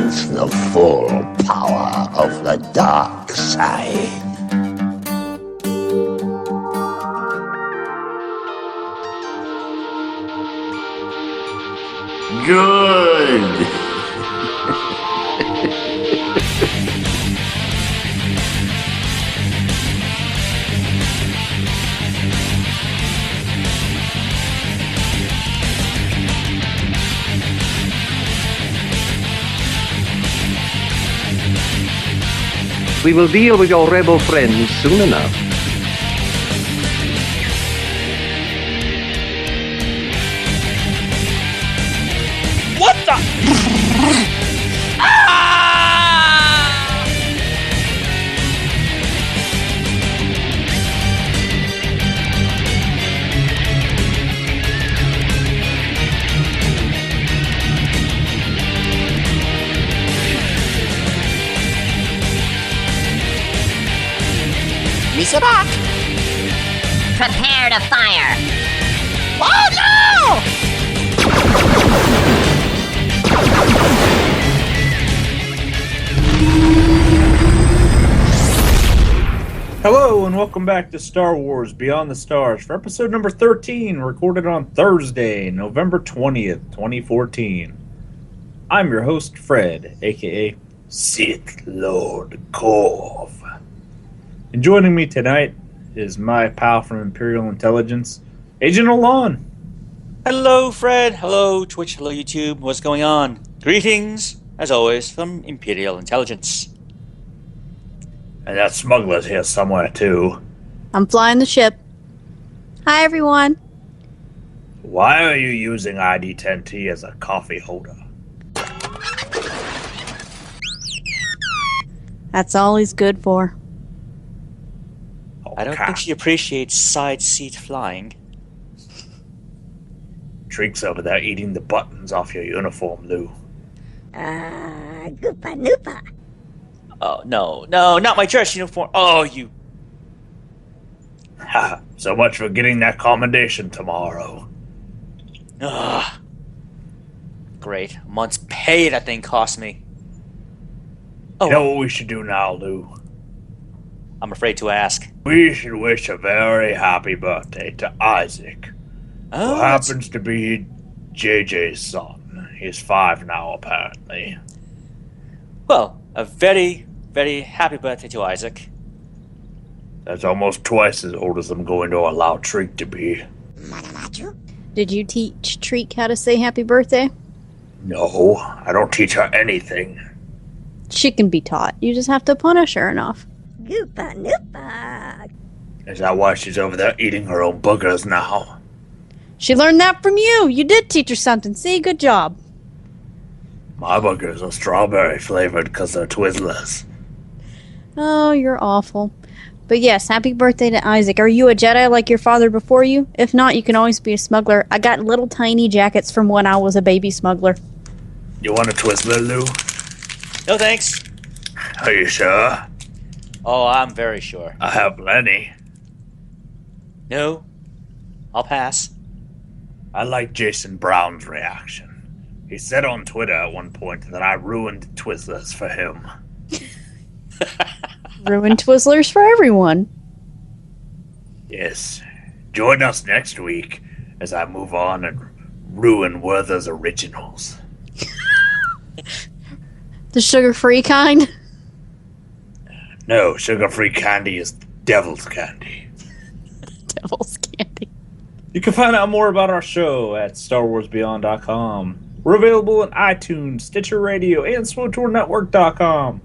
experience the full power of the dark side. Good! We will deal with your rebel friends soon enough. What the? Misa back! Prepare to fire! Oh no! Hello and welcome back to Star Wars Beyond the Stars for episode number 13, recorded on Thursday, November 20th, 2014. I'm your host, Fred, aka Sith Lord Corv. And joining me tonight is my pal from Imperial Intelligence, Agent Olan. Hello, Fred. Hello, Twitch. Hello, YouTube. What's going on? Greetings, as always, from Imperial Intelligence. And that smuggler's here somewhere, too. I'm flying the ship. Hi, everyone. Why are you using ID-10T as a coffee holder? That's all he's good for. I don't think she appreciates side seat flying. Trink's over there eating the buttons off your uniform, Lou. Goopa noopa. Oh, no, not my dress uniform. Oh, you... Ha! So much for getting that commendation tomorrow. Ugh. Great. A month's pay that thing cost me. Oh, You know what we should do now, Lou? I'm afraid to ask. We should wish a very happy birthday to Isaac, Oh, who happens to be JJ's son. He's 5 now, apparently. Well, a very, very happy birthday to Isaac. That's almost twice as old as I'm going to allow Trink to be. Did you teach Treek how to say happy birthday? No, I don't teach her anything. She can be taught. You just have to punish her enough. Goopa noopa. Is that why she's over there eating her own boogers now? She learned that from you. You did teach her something. See, good job. My boogers are strawberry flavored because they're Twizzlers. Oh, you're awful. But yes, happy birthday to Isaac. Are you a Jedi like your father before you? If not, you can always be a smuggler. I got little tiny jackets from when I was a baby smuggler. You want a Twizzler, Lou? No thanks. Are you sure? Oh, I'm very sure. I have plenty. No, I'll pass. I like Jason Brown's reaction. He said on Twitter at one point that I ruined Twizzlers for him. Ruined Twizzlers for everyone. Yes. Join us next week as I move on and ruin Werther's originals. The sugar-free kind? No, sugar-free candy is devil's candy. Devil's candy. You can find out more about our show at StarWarsBeyond.com. We're available on iTunes, Stitcher Radio, and SWTORNetwork.com.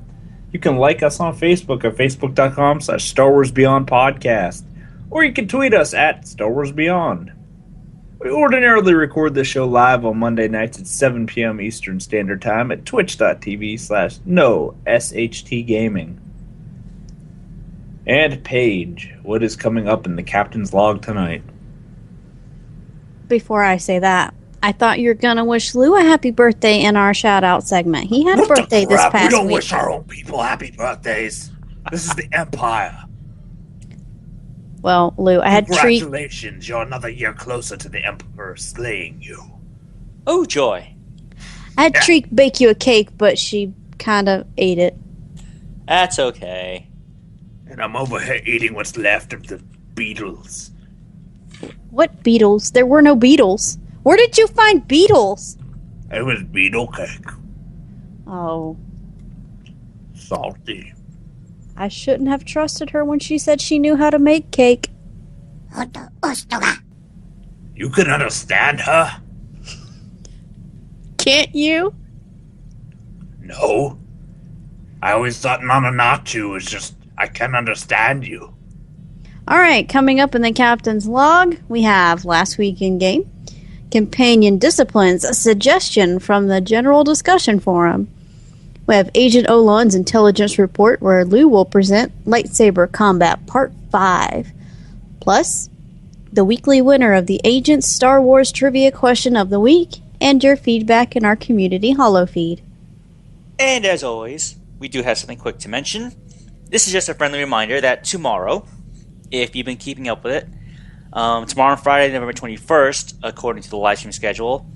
You can like us on Facebook at Facebook.com/StarWarsBeyondPodcast. Or you can tweet us at StarWarsBeyond. We ordinarily record this show live on Monday nights at 7 p.m. Eastern Standard Time at twitch.tv/NoSHTGaming. And Paige, what is coming up in the Captain's Log tonight? Before I say that, I thought you were going to wish Lou a happy birthday in our shout-out segment. He had a birthday this past week. We don't wish our own people happy birthdays. This is the Empire. Well, Lou, I had treat. Congratulations, you're another year closer to the Emperor slaying you. Oh, joy. I had Treek bake you a cake, but she kind of ate it. That's okay. And I'm over here eating what's left of the beetles. What beetles? There were no beetles. Where did you find beetles? It was beetle cake. Oh, Salty. I shouldn't have trusted her when she said she knew how to make cake. You can understand her? Can't you? No. I always thought Nananatu was just, I can't understand you. Alright, coming up in the captain's log, we have last week in game, companion disciplines, a suggestion from the general discussion forum. We have Agent Olan's intelligence report, where Lou will present lightsaber combat part 5. Plus, the weekly winner of the Agent Star Wars trivia question of the week, and your feedback in our community holo feed. And as always, we do have something quick to mention. This is just a friendly reminder that tomorrow, if you've been keeping up with it, tomorrow, Friday, November 21st, according to the live stream schedule,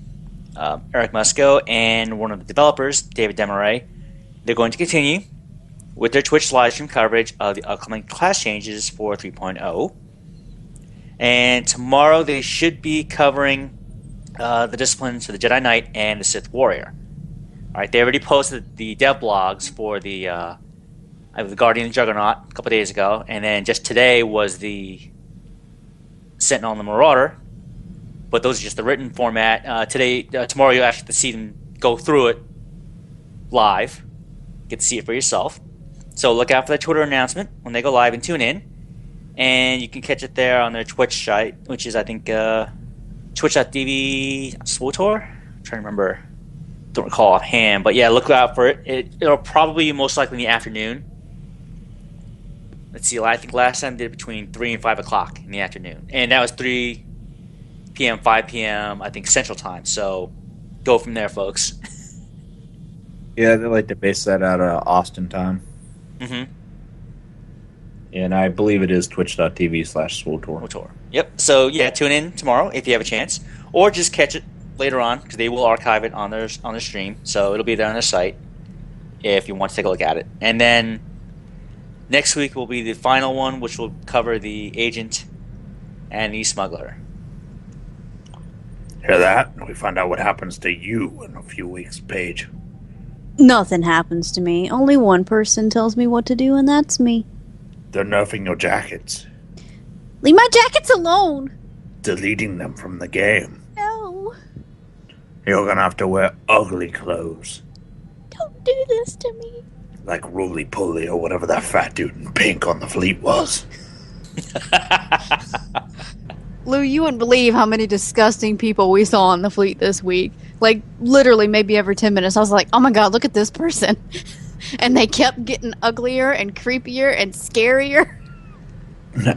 Eric Musco and one of the developers, David Demaray, they're going to continue with their Twitch live stream coverage of the upcoming class changes for 3.0. And tomorrow they should be covering the disciplines for the Jedi Knight and the Sith Warrior. All right, they already posted the dev blogs for the Guardian and Juggernaut a couple days ago, and then just today was the Sentinel and the Marauder. But those are just the written format. Tomorrow you'll actually see them go through it live. Get to see it for yourself. So look out for that Twitter announcement when they go live and tune in. And you can catch it there on their Twitch site, which is, I think, twitch.tv SWTOR? I'm trying to remember. Don't recall offhand. But yeah, look out for it. It'll probably most likely in the afternoon. Let's see, I think last time they did between 3 and 5 o'clock in the afternoon. And that was 3 p.m., 5 p.m., I think, Central Time. So go from there, folks. Yeah, they like to base that out of Austin time. Mm-hmm. And I believe it is twitch.tv/SWTOR. Yep. So yeah, tune in tomorrow if you have a chance, or just catch it later on because they will archive it on their stream. So it'll be there on their site if you want to take a look at it. And then next week will be the final one, which will cover the Agent and the Smuggler. Hear that? We find out what happens to you in a few weeks, Paige. Nothing happens to me. Only one person tells me what to do, and that's me. They're nerfing your jackets. Leave my jackets alone! Deleting them from the game. No. You're gonna have to wear ugly clothes. Don't do this to me. Like Roly Poly or whatever that fat dude in pink on the fleet was. Lou, you wouldn't believe how many disgusting people we saw on the fleet this week. Like, literally, maybe every 10 minutes, I was like, oh my god, look at this person. And they kept getting uglier and creepier and scarier.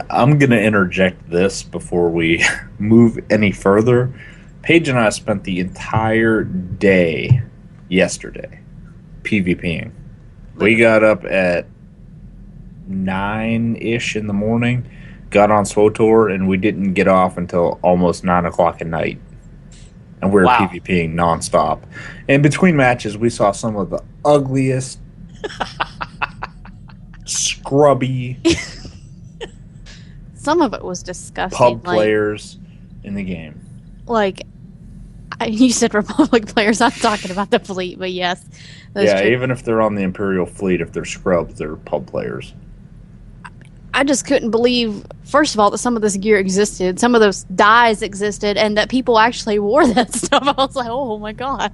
I'm going to interject this before we move any further. Paige and I spent the entire day yesterday PvPing. We got up at 9-ish in the morning, got on SWTOR, and we didn't get off until almost 9 o'clock at night. And we were PvPing nonstop. And between matches, we saw some of the ugliest, scrubby Some of it was disgusting. pub players in the game. Like, you said Republic players. I'm talking about the fleet, but yes. Yeah, true. Even if they're on the Imperial fleet, if they're scrubs, they're pub players. I just couldn't believe, first of all, that some of this gear existed, some of those dyes existed, and that people actually wore that stuff. I was like, oh my god.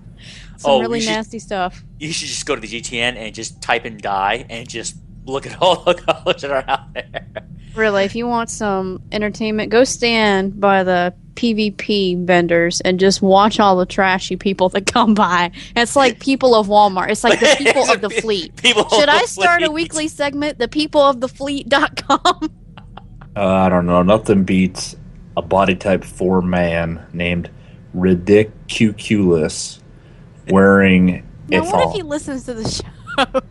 Some really nasty stuff. You should just go to the GTN and just type in dye and just look at all the colors that are out there. Really, if you want some entertainment, go stand by the PvP vendors and just watch all the trashy people that come by. It's like people of Walmart. It's like the people of the fleet. Should I start a weekly segment, the peopleofthefleet.com? I don't know. Nothing beats a body type 4 man named Ridiculous wearing Now, a what thong. if he listens to the show?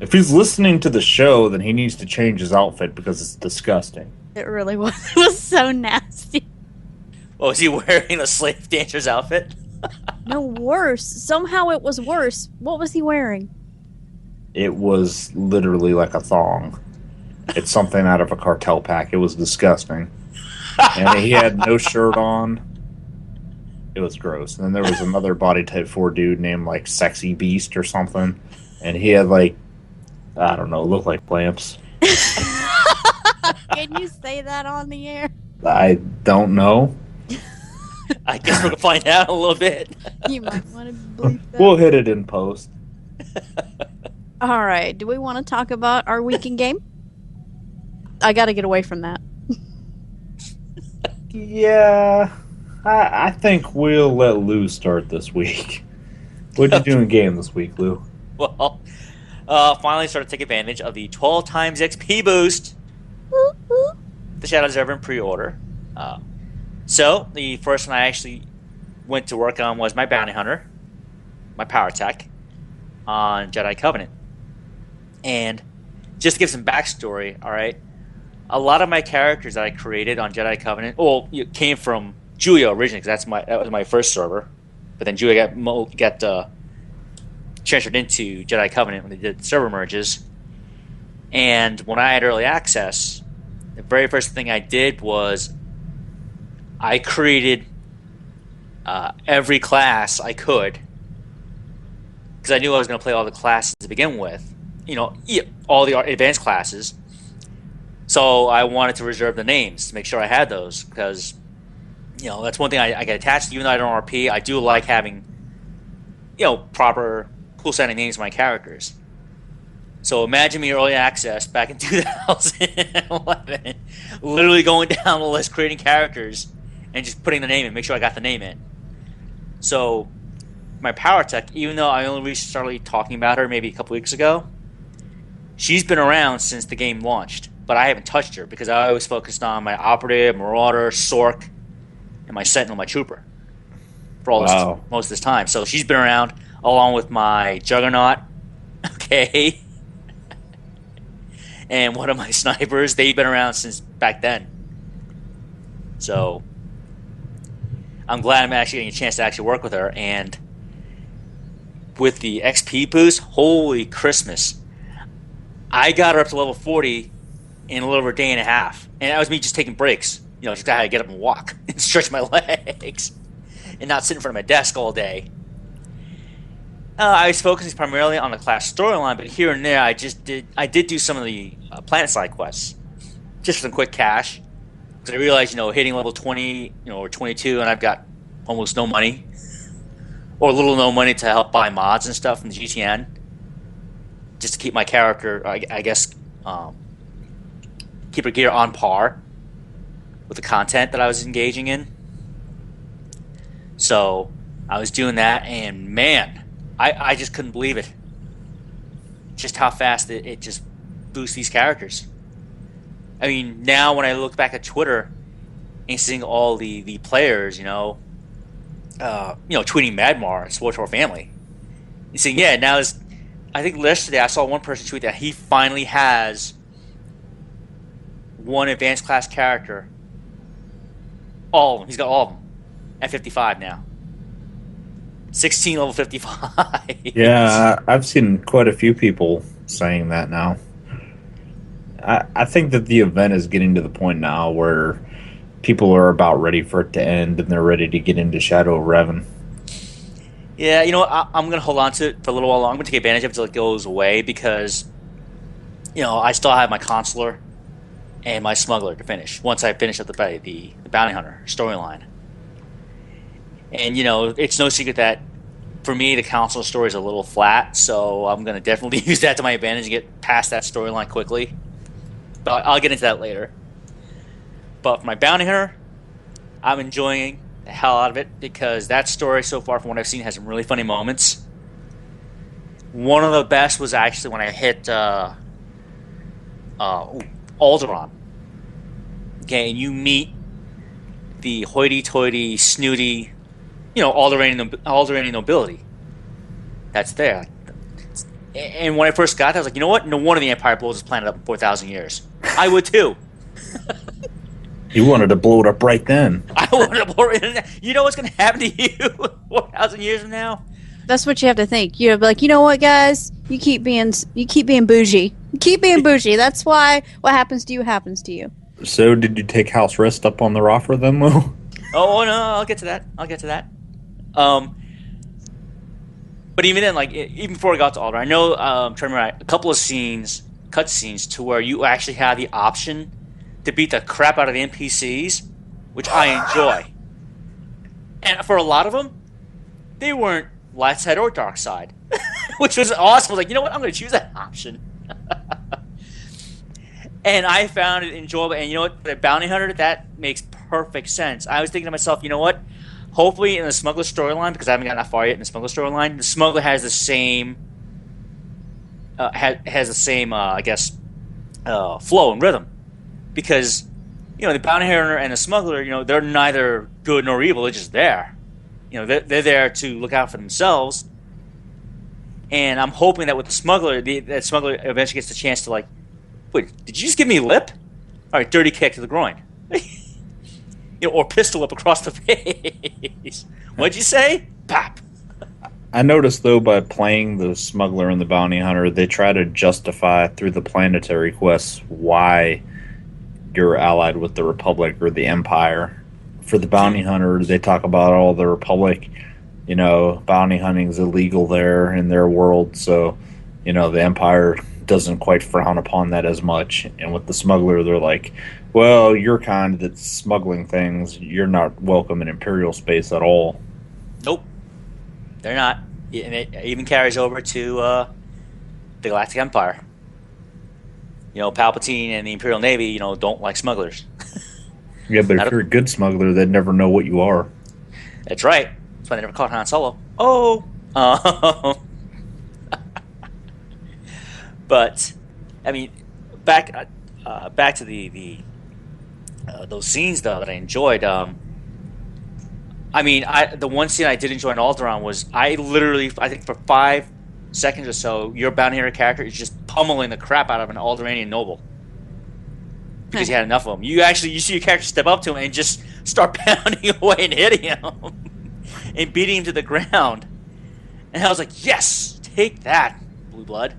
If he's listening to the show, then he needs to change his outfit because it's disgusting. It really was. It was so nasty. Oh, is he wearing a slave dancer's outfit? No, worse. Somehow it was worse. What was he wearing? It was literally like a thong. It's something out of a cartel pack. It was disgusting. And he had no shirt on. It was gross. And then there was another body type 4 dude named like Sexy Beast or something. And he had like, I don't know, looked like lamps. Can you say that on the air? I don't know. I guess we're going to find out in a little bit. You might want to bleep that. We'll hit it in post. All right. Do we want to talk about our weekend game? I got to get away from that. Yeah. I think we'll let Lou start this week. What'd you do in game this week, Lou? Well, finally started to take advantage of the 12 times XP boost. The Shadow of Revan pre-order. So, the first one I actually went to work on was my Bounty Hunter, my Power Tech, on Jedi Covenant. And just to give some backstory, alright, a lot of my characters that I created on Jedi Covenant, came from Julia originally, because that was my first server. But then Julia got transferred into Jedi Covenant when they did server merges. And when I had early access, the very first thing I did was I created every class I could, because I knew I was going to play all the classes to begin with, all the advanced classes. So I wanted to reserve the names to make sure I had those, because that's one thing I get attached to. Even though I don't RP, I do like having proper cool sounding names for my characters. So imagine me early access back in 2011, literally going down the list, creating characters, and just putting the name in, make sure I got the name in. So my Power Tech, even though I only started talking about her maybe a couple weeks ago, she's been around since the game launched, but I haven't touched her because I always focused on my Operative, Marauder, Sork, and my Sentinel, my Trooper, for all most of this time. So she's been around along with my Juggernaut, okay, and one of my snipers. They've been around since back then. So I'm glad I'm actually getting a chance to actually work with her. And with the XP boost, holy Christmas, I got her up to level 40 in a little over a day and a half. And that was me just taking breaks. Just I had to get up and walk and stretch my legs and not sit in front of my desk all day. I was focusing primarily on the class storyline, but here and there I did do some of the planet side quests, just for some quick cash. Because I realized, hitting level 20, or 22, and I've got almost no money, or little no money to help buy mods and stuff from the GTN, just to keep my character, I guess, keep her gear on par with the content that I was engaging in. So I was doing that, and man, I just couldn't believe it. Just how fast it just boosts these characters. I mean, now when I look back at Twitter and seeing all the players, tweeting Madmar and SWTOR family, and saying, now this. I think yesterday I saw one person tweet that he finally has one advanced class character. All of them. He's got all of them at 55 now. 16 level 55. Yeah, I've seen quite a few people saying that now. I think that the event is getting to the point now where people are about ready for it to end and they're ready to get into Shadow of Revan. Yeah, I'm going to hold on to it for a little while longer. I'm going to take advantage of it until it goes away because, I still have my Consular and my Smuggler to finish once I finish up the Bounty Hunter storyline. And, it's no secret that, for me, the Consular story is a little flat, so I'm going to definitely use that to my advantage and get past that storyline quickly. But I'll get into that later. But for my Bounty Hunter, I'm enjoying the hell out of it because that story so far, from what I've seen, has some really funny moments. One of the best was actually when I hit Alderaan. Okay, and you meet the hoity-toity, snooty, Alderaanian nobility that's there. And when I first got there, I was like, you know what? No wonder the Empire blows this planet up in 4,000 years. I would too. You wanted to blow it up right then. I wanted to blow it. You know what's going to happen to you 4,000 years from now? That's what you have to think. You're like, you know what, guys? You keep being bougie. You keep being bougie. That's why what happens to you happens to you. So, did you take house rest up on the Roffer then, Lou? Oh no, I'll get to that. But even then, like even before I got to Alder, I know trying to remember a couple of cut scenes to where you actually have the option to beat the crap out of the NPCs, which I enjoy. And for a lot of them, they weren't light side or dark side, which was awesome. I was like, you know what, I'm going to choose that option. And I found it enjoyable. And you know what, the bounty hunter, that makes perfect sense. I was thinking to myself, you know what, hopefully in the smuggler storyline, because I haven't gotten that far yet in the smuggler storyline, the smuggler has the same I guess flow and rhythm, because you know the bounty hunter and the smuggler, you know, they're neither good nor evil, they're just there. You know, they're there to look out for themselves. And I'm hoping that with the smuggler, that smuggler eventually gets the chance to like, wait, did you just give me lip? All right, dirty kick to the groin. You know, or pistol whip across the face. What'd you say? Pop. I noticed, though, by playing the smuggler and the bounty hunter, they try to justify through the planetary quests why you're allied with the Republic or the Empire. For the bounty hunter, they talk about all the Republic. You know, bounty hunting's illegal there in their world, so, you know, the Empire doesn't quite frown upon that as much. And with the smuggler, they're like, well, you're kind that's smuggling things. You're not welcome in Imperial space at all. Nope. They're not. And it even carries over to the Galactic Empire. You know, Palpatine and the Imperial Navy, you know, don't like smugglers. Yeah, but if you're a good smuggler, they'd never know what you are. That's right. That's why they never caught Han Solo. Oh! But, I mean, back to the those scenes, though, that I enjoyed. I mean, the one scene I did enjoy in Alderaan was I think for 5 seconds or so, your bounty hunter character is just pummeling the crap out of an Alderaanian noble because he had enough of them. You see your character step up to him and just start pounding away and hitting him and beating him to the ground. And I was like, yes, take that, Blue Blood.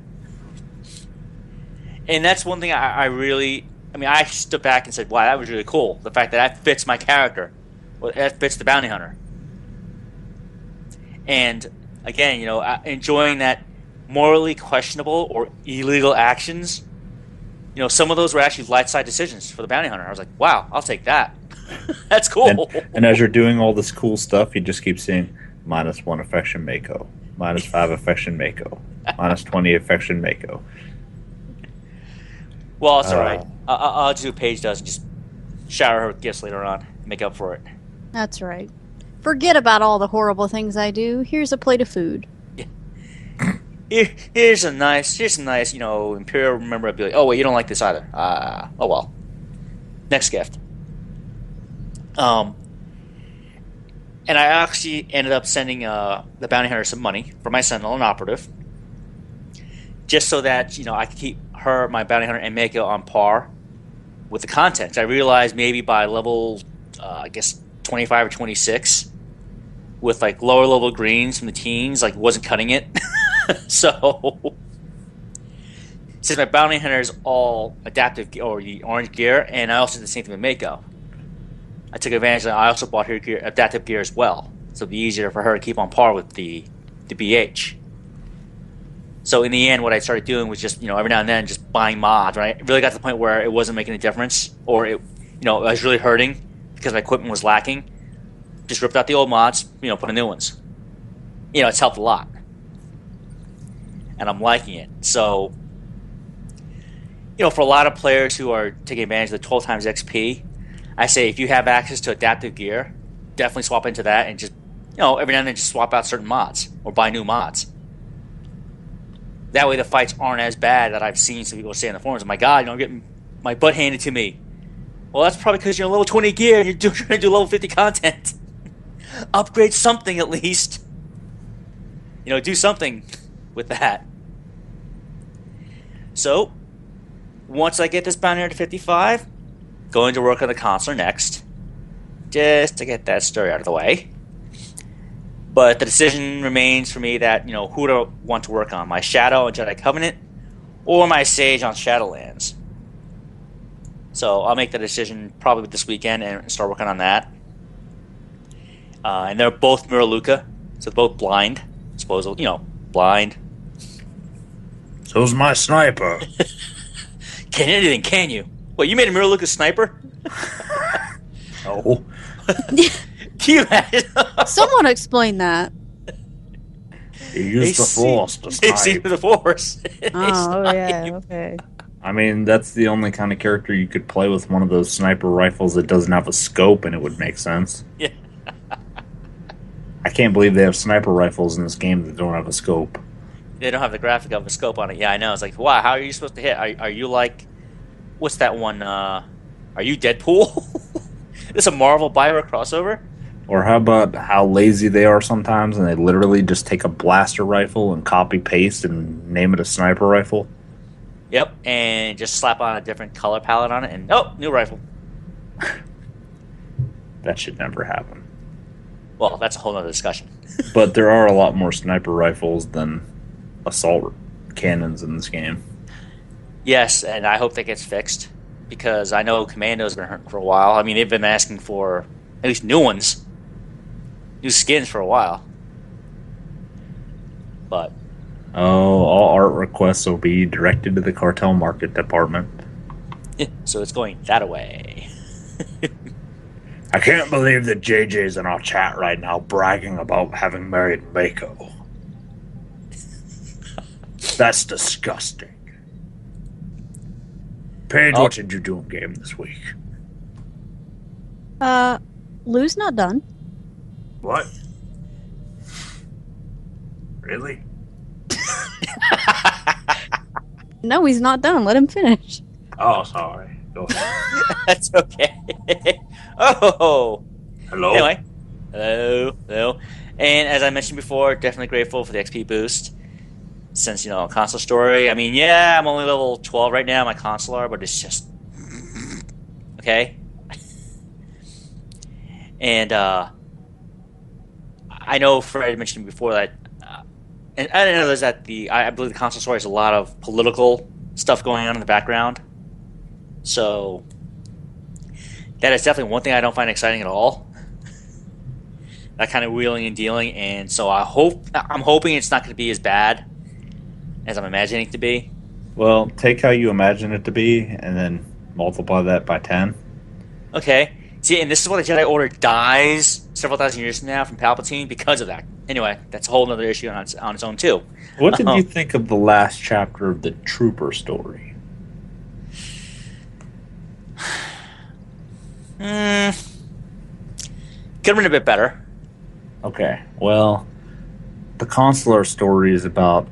And that's one thing I stood back and said, wow, that was really cool. The fact that fits my character. Well, that fits the bounty hunter. And again, you know, enjoying that morally questionable or illegal actions. You know, some of those were actually light side decisions for the bounty hunter. I was like, wow, I'll take that. That's cool. And as you're doing all this cool stuff, you just keep saying, -1 affection Mako, -5 affection Mako, -20 affection Mako. Well, it's all right. I'll do what Paige does and just shower her with gifts later on, make up for it. That's right. Forget about all the horrible things I do. Here's a plate of food. Yeah. Here's a nice, you know, Imperial memorabilia. Oh wait, you don't like this either. Oh well. Next gift. And I actually ended up sending the bounty hunter some money for my Sentinel and Operative, just so that, you know, I could keep her, my bounty hunter, and Mako on par with the content. I realized maybe by level, I guess 25 or 26, with like lower level greens from the teens, like wasn't cutting it. So since my bounty hunter is all adaptive or the orange gear, and I also did the same thing with Mako, I took advantage of that. I also bought her gear, adaptive gear as well, so it'd be easier for her to keep on par with the BH. So in the end, what I started doing was just, you know, every now and then just buying mods. Right, it really got to the point where it wasn't making a difference, or it, you know, I was really hurting because my equipment was lacking. Just ripped out the old mods, you know, put in new ones. You know, it's helped a lot, and I'm liking it. So, you know, for a lot of players who are taking advantage of the 12 times XP, I say if you have access to adaptive gear, definitely swap into that, and just, you know, every now and then just swap out certain mods or buy new mods. That way the fights aren't as bad that I've seen some people say in the forums. Oh my God, you know, I'm getting my butt handed to me. Well, that's probably because you're level 20 gear and you're trying to do level 50 content. Upgrade something at least. You know, do something with that. So, once I get this bounty hunter to 55, going to work on the console next, just to get that story out of the way. But the decision remains for me that, who do I want to work on? My Shadow on Jedi Covenant or my Sage on Shadowlands? So I'll make the decision probably this weekend and start working on that. And they're both Miraluka, so they're both blind. Supposedly, blind. So's my sniper. Can't hit anything, can you? What, you made a Miraluka sniper? No. Can you imagine? Someone explain that. He used the Force to They see snipe. the Force. Oh, yeah, okay. I mean, that's the only kind of character you could play with one of those sniper rifles that doesn't have a scope, and it would make sense. Yeah. I can't believe they have sniper rifles in this game that don't have a scope. They don't have the graphic of a scope on it. Yeah, I know. It's like, wow, how are you supposed to hit? Are you like, what's that one? Are you Deadpool? This a Marvel Bioware crossover? Or how about how lazy they are sometimes, and they literally just take a blaster rifle and copy paste and name it a sniper rifle? Yep, and just slap on a different color palette on it, and new rifle. That should never happen. Well, that's a whole other discussion. But there are a lot more sniper rifles than assault cannons in this game. Yes, and I hope that gets fixed, because I know Commando's been hurting for a while. I mean, they've been asking for at least new ones, new skins for a while. But All art requests will be directed to the cartel market department. so it's going that way. I can't believe that JJ's in our chat right now bragging about having married Mako. That's disgusting. Paige, what did you do in game this week? Lou's not done. What? Really? No, he's not done. Let him finish. Oh, sorry. Go ahead. That's okay. Oh! Hello? Anyway. Hello. And as I mentioned before, definitely grateful for the XP boost. Since, console story. I mean, yeah, I'm only level 12 right now, my consular, but it's just... Okay? And, I know Fred mentioned before that... and I didn't know there's that I believe the console story has a lot of political stuff going on in the background. So... that is definitely one thing I don't find exciting at all. That kind of wheeling and dealing, and so I'm hoping it's not going to be as bad as I'm imagining it to be. Well, take how you imagine it to be, and then multiply that by 10. Okay. See, and this is why the Jedi Order dies several thousand years from now from Palpatine because of that. Anyway, that's a whole other issue on its own, too. What did you think of the last chapter of the Trooper story? Could have been a bit better. Okay, well, the consular story is about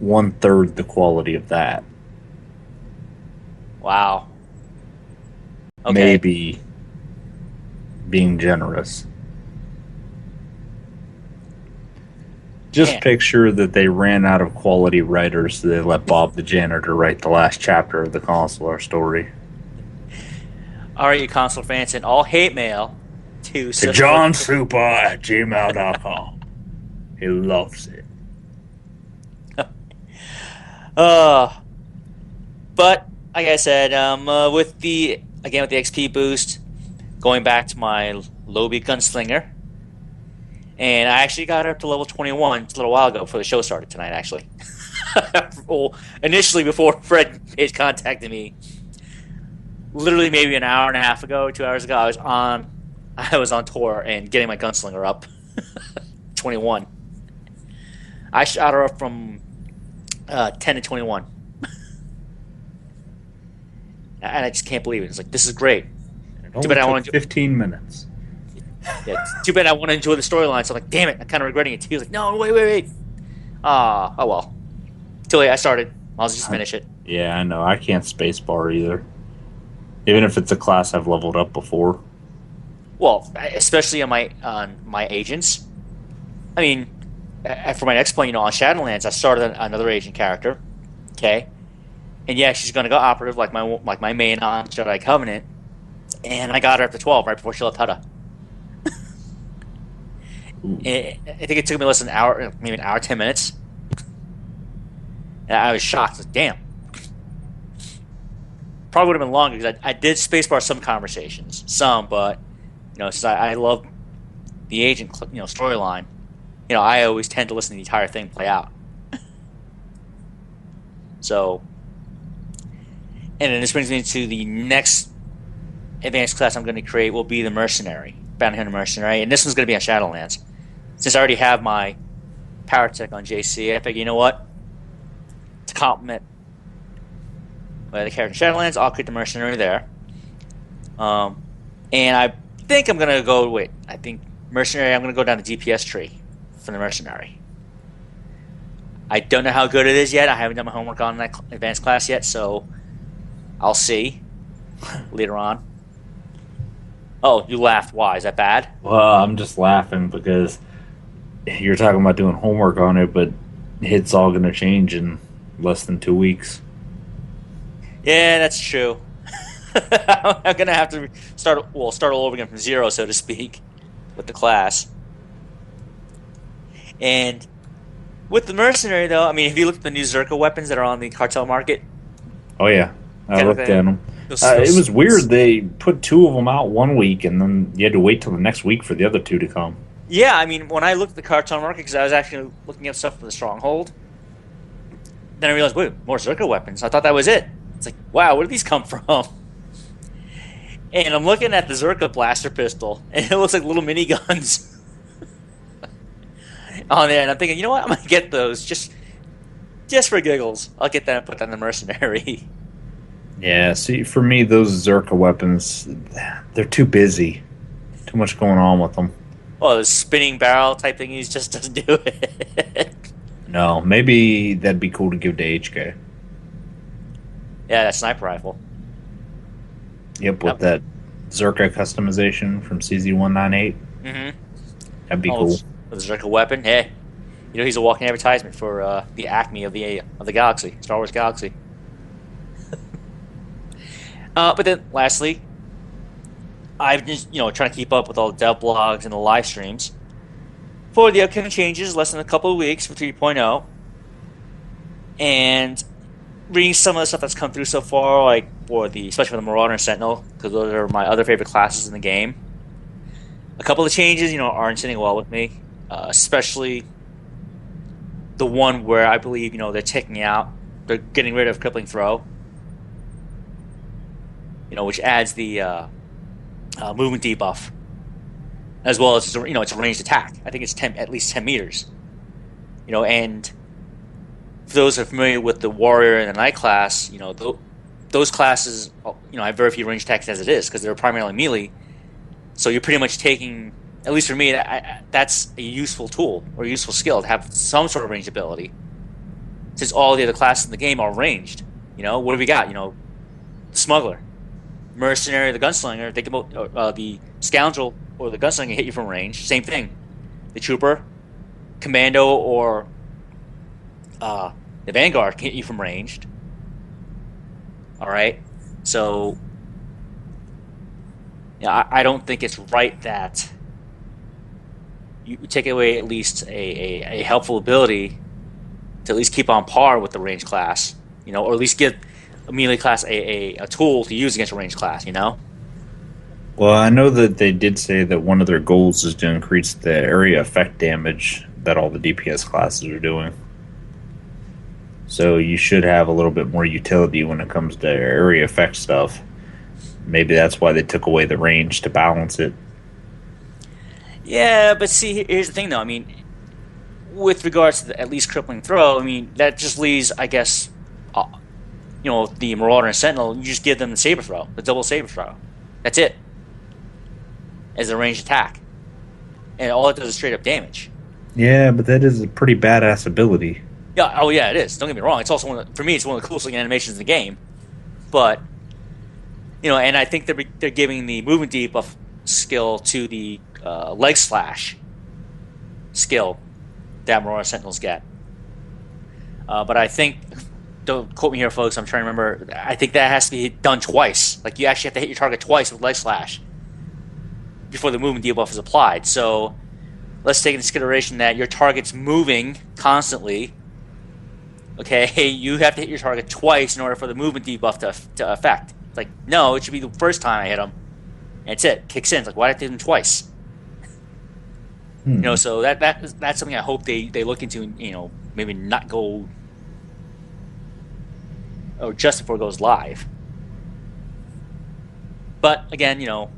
1/3 the quality of that. Wow. Okay. Maybe being generous. Just picture that they ran out of quality writers, so they let Bob the janitor write the last chapter of the consular story. All right, you console fans, and all hate mail to johnsuper@gmail.com. He loves it. But like I said, with the XP boost, going back to my Lobi Gunslinger, and I actually got up to level 21 just a little while ago before the show started tonight. Actually, well, initially before Fred Page contacted me, literally maybe an hour and a half ago, 2 hours ago, I was on tour and getting my Gunslinger up 21. I shot her up from 10 to 21. And I just can't believe it. It's like, this is great. Too bad I want to 15 minutes. Yeah, too bad I want to enjoy the storyline. So I'm like, damn it, I'm kind of regretting it. He was like, no, wait. Oh well. Too late. I started. I'll just finish it. Yeah, I know. I can't spacebar either. Even if it's a class I've leveled up before. Well, especially on my agents. I mean, for my next point, on Shadowlands, I started another agent character. Okay. And yeah, she's going to go operative like my main on Jedi Covenant. And I got her up to 12 right before she left Hutta. I think it took me less than an hour, maybe an hour, 10 minutes. And I was shocked. Like, damn. Probably would have been longer because I did spacebar some conversations. Some, but, since I love the agent, storyline, I always tend to listen to the entire thing play out. So, and then this brings me to the next advanced class I'm going to create will be the Mercenary, Bounty Hunter Mercenary, and this one's going to be on Shadowlands. Since I already have my Power Tech on JC, I figure, you know what? To complement the character in Shadowlands, I'll create the Mercenary there. And I think I'm going to go, I think Mercenary, I'm going to go down the DPS tree for the Mercenary. I don't know how good it is yet. I haven't done my homework on that advanced class yet, so I'll see later on. Oh, you laughed. Why? Is that bad? Well, I'm just laughing because you're talking about doing homework on it, but it's all going to change in less than 2 weeks. Yeah, that's true. I'm going to have to start all over again from zero, so to speak, with the class. And with the Mercenary, though, I mean, have you looked at the new Zerka weapons that are on the cartel market? Oh, yeah. I looked at them. It was weird. They put 2 of them out 1 week, and then you had to wait till the next week for the other 2 to come. Yeah, I mean, when I looked at the cartel market, because I was actually looking up stuff for the Stronghold, then I realized, wait, more Zerka weapons. I thought that was it. It's like, wow, where did these come from? And I'm looking at the Zerka blaster pistol, and it looks like little miniguns on there, and I'm thinking, you know what? I'm going to get those just for giggles. I'll get that and put that in the Mercenary. Yeah, see, for me, those Zerka weapons, they're too busy. Too much going on with them. Well, the spinning barrel type thingies just doesn't do it. No, maybe that'd be cool to give to HK. Yeah, that sniper rifle. Yep, with that Zerka customization from CZ198. Mm-hmm. That'd be cool. With the Zerka weapon, hey. He's a walking advertisement for the Acme of the galaxy, Star Wars Galaxy. But then, lastly, I've just, trying to keep up with all the dev blogs and the live streams for the upcoming changes, less than a couple of weeks for 3.0, and reading some of the stuff that's come through so far, especially for the Marauder and Sentinel, because those are my other favorite classes in the game. A couple of changes, aren't sitting well with me, especially the one where I believe, they're they're getting rid of Crippling Throw. Which adds the movement debuff, as well as it's a ranged attack. I think it's at least 10 meters. And for those who are familiar with the warrior and the knight class, those classes, have very few ranged attacks as it is because they're primarily melee. So you're pretty much taking, at least for me, that's a useful tool or a useful skill to have some sort of ranged ability. Since all the other classes in the game are ranged, what have we got? The smuggler. Mercenary, the gunslinger, the scoundrel or the gunslinger can hit you from range. Same thing. The trooper, commando, or the vanguard can hit you from ranged. All right, so I don't think it's right that you take away at least a helpful ability to at least keep on par with the range class, or at least give a melee class a tool to use against a ranged class, Well, I know that they did say that one of their goals is to increase the area effect damage that all the DPS classes are doing. So you should have a little bit more utility when it comes to area effect stuff. Maybe that's why they took away the range to balance it. Yeah, but see, here's the thing, though. I mean, with regards to at least Crippling Throw, that just leaves, I guess, the Marauder and Sentinel, you just give them the Saber Throw, the double Saber Throw. That's it. As a ranged attack. And all it does is straight up damage. Yeah, but that is a pretty badass ability. Yeah, oh yeah, it is. Don't get me wrong. It's also for me, it's one of the coolest looking animations in the game. But, and I think they're giving the movement debuff skill to the leg slash skill that Marauder Sentinels get. But I think don't quote me here, folks. I'm trying to remember. I think that has to be done twice. Like, you actually have to hit your target twice with Leg Slash before the movement debuff is applied. So let's take into consideration that your target's moving constantly. Okay, you have to hit your target twice in order for the movement debuff to affect. It's like, no, it should be the first time I hit him. And it's it. Kicks in. It's like, why did I hit him twice? You know, so that's something I hope they look into, you know, maybe not go, or just before it goes live. But again, you know,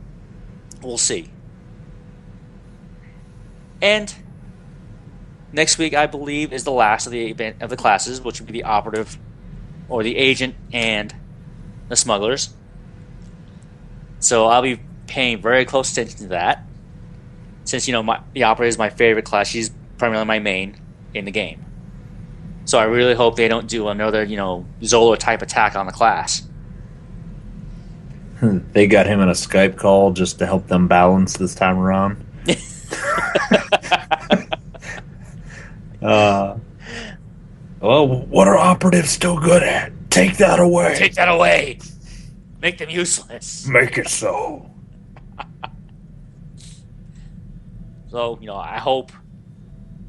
we'll see. And next week, I believe, is the last of the event of the classes, which would be the operative, or the agent, and the smugglers. So I'll be paying very close attention to that, since, you know, the operative is my favorite class. She's primarily my main in the game. So I really hope they don't do another, you know, Zolo type attack on the class. They got him in a Skype call just to help them balance this time around. Well, what are operatives still good at? Take that away. Take that away. Make them useless. Make it so. So, you know, I hope,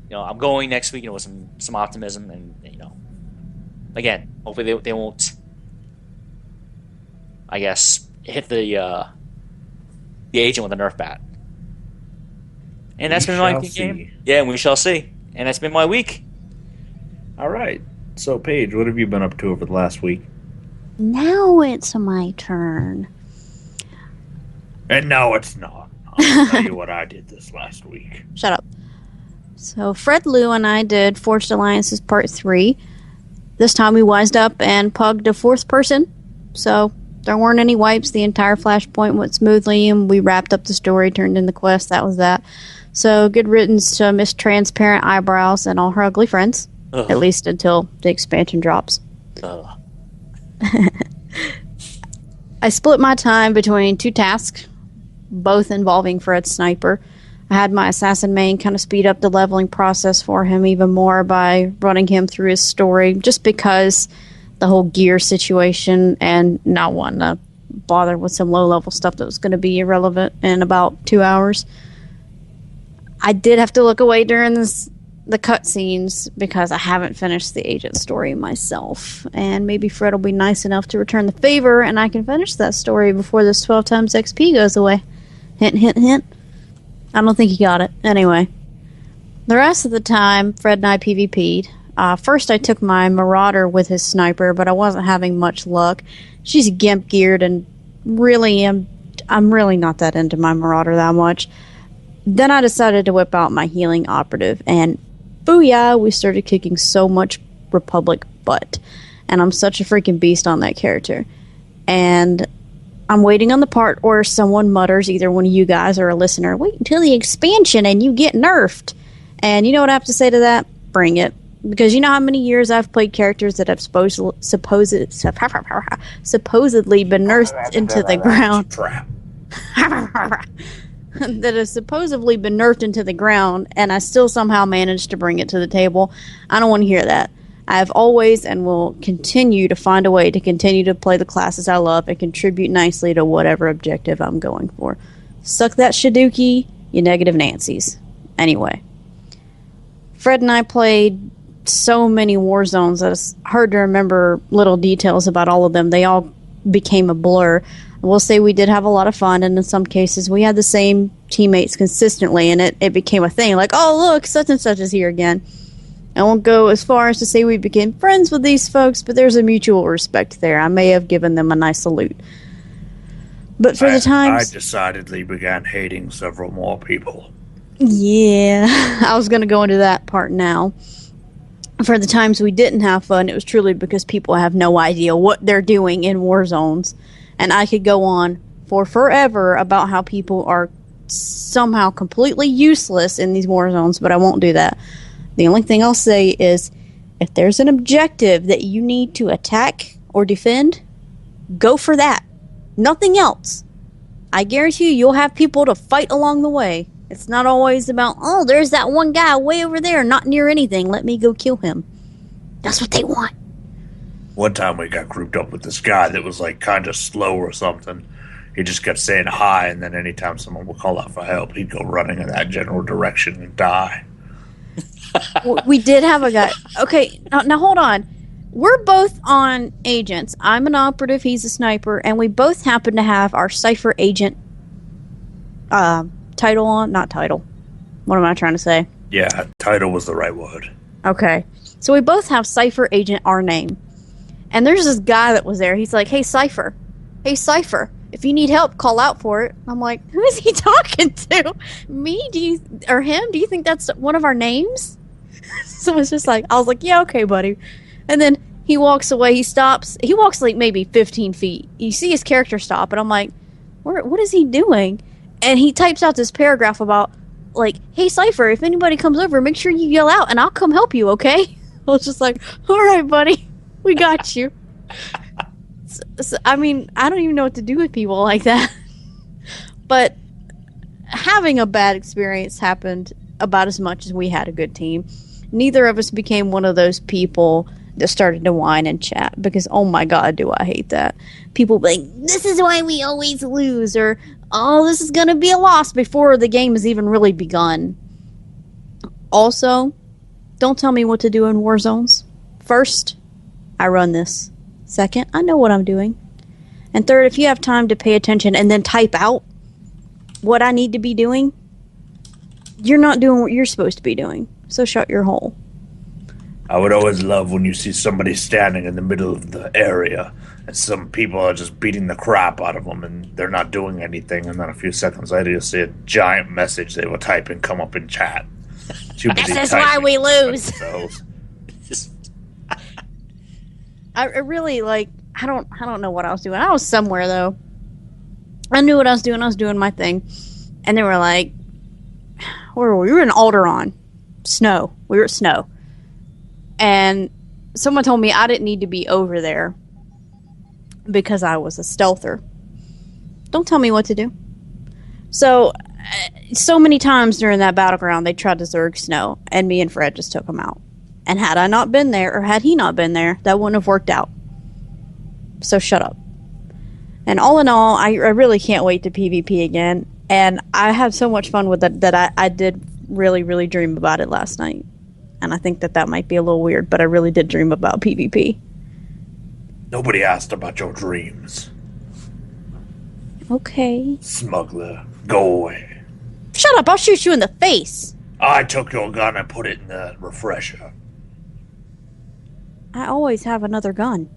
you know, I'm going next week, you know, with some optimism, and, you know, again, hopefully they won't, I guess, hit the agent with a Nerf bat. And that's been my game. Yeah, we shall see. And that's been my week. All right. So, Paige, what have you been up to over the last week? Now it's my turn. And now it's not. I'll tell you what I did this last week. Shut up. So Fred, Lou, and I did Forged Alliances Part 3. This time we wised up and pugged a fourth person. So there weren't any wipes. The entire flashpoint went smoothly, and we wrapped up the story, turned in the quest. That was that. So good riddance to Miss Transparent Eyebrows and all her ugly friends. Ugh. At least until the expansion drops. Ugh. I split my time between two tasks, both involving Fred's sniper. I had my assassin main kind of speed up the leveling process for him even more by running him through his story, just because the whole gear situation and not wanting to bother with some low-level stuff that was going to be irrelevant in about 2 hours. I did have to look away during the cutscenes because I haven't finished the agent story myself. And maybe Fred will be nice enough to return the favor and I can finish that story before this 12 times XP goes away. Hint, hint, hint. I don't think he got it. Anyway. The rest of the time, Fred and I PvP'd. First I took my Marauder with his sniper, but I wasn't having much luck. She's gimp geared and I'm really not that into my Marauder that much. Then I decided to whip out my healing operative, and booyah, we started kicking so much Republic butt. And I'm such a freaking beast on that character. And I'm waiting on the part where someone mutters, either one of you guys or a listener, wait until the expansion and you get nerfed. And you know what I have to say to that? Bring it. Because you know how many years I've played characters that have supposedly been nerfed into the ground. That has supposedly been nerfed into the ground, and I still somehow managed to bring it to the table. I don't want to hear that. I have always and will continue to find a way to continue to play the classes I love and contribute nicely to whatever objective I'm going for. Suck that Shaduki, you negative Nancys. Anyway. Fred and I played so many war zones that it's hard to remember little details about all of them. They all became a blur. We'll say we did have a lot of fun, and in some cases we had the same teammates consistently, and it became a thing. Like, oh, look, such and such is here again. I won't go as far as to say we became friends with these folks, but there's a mutual respect there. I may have given them a nice salute. But for the times... I decidedly began hating several more people. Yeah, I was going to go into that part now. For the times we didn't have fun, it was truly because people have no idea what they're doing in war zones. And I could go on for forever about how people are somehow completely useless in these war zones, but I won't do that. The only thing I'll say is, if there's an objective that you need to attack or defend, go for that. Nothing else. I guarantee you'll have people to fight along the way. It's not always about, oh, there's that one guy way over there, not near anything. Let me go kill him. That's what they want. One time we got grouped up with this guy that was like kind of slow or something. He just kept saying hi, and then anytime someone would call out for help, he'd go running in that general direction and die. We did have a guy. Okay, now hold on. We're both on agents. I'm an operative, he's a sniper, and we both happen to have our Cypher agent title on. Not title. What am I trying to say? Yeah, title was the right word. Okay. So we both have Cypher agent, our name. And there's this guy that was there. He's like, hey, Cypher. Hey, Cypher. If you need help, call out for it. I'm like, who is he talking to? Me? Or him? Do you think that's one of our names? So it's just like, I was like, yeah, okay, buddy. And then he walks away. He stops. He walks like maybe 15 feet. You see his character stop, and I'm like, what is he doing? And he types out this paragraph about, like, hey, Cypher, if anybody comes over, make sure you yell out, and I'll come help you, okay? I was just like, all right, buddy. We got you. So, I mean, I don't even know what to do with people like that. But having a bad experience happened about as much as we had a good team. Neither of us became one of those people that started to whine and chat, because, oh my God, do I hate that. People be like, this is why we always lose, or, oh, this is going to be a loss before the game has even really begun. Also, don't tell me what to do in war zones. First, I run this. Second, I know what I'm doing. And third, if you have time to pay attention and then type out what I need to be doing, you're not doing what you're supposed to be doing. So shut your hole. I would always love when you see somebody standing in the middle of the area and some people are just beating the crap out of them and they're not doing anything, and then a few seconds later you'll see a giant message they were typing come up in chat. This is why we lose. I really, like, I don't know what I was doing. I was somewhere, though. I knew what I was doing. I was doing my thing. And they were like, where were we? We were in Alderaan. Snow. We were at Snow. And someone told me I didn't need to be over there because I was a stealther. Don't tell me what to do. So many times during that battleground, they tried to Zerg Snow, and me and Fred just took them out. And had I not been there, or had he not been there, that wouldn't have worked out. So shut up. And all in all, I really can't wait to PvP again. And I had so much fun with it that I did really, really dream about it last night. And I think that might be a little weird, but I really did dream about PvP. Nobody asked about your dreams. Okay. Smuggler, go away. Shut up, I'll shoot you in the face. I took your gun and put it in the refresher. I always have another gun.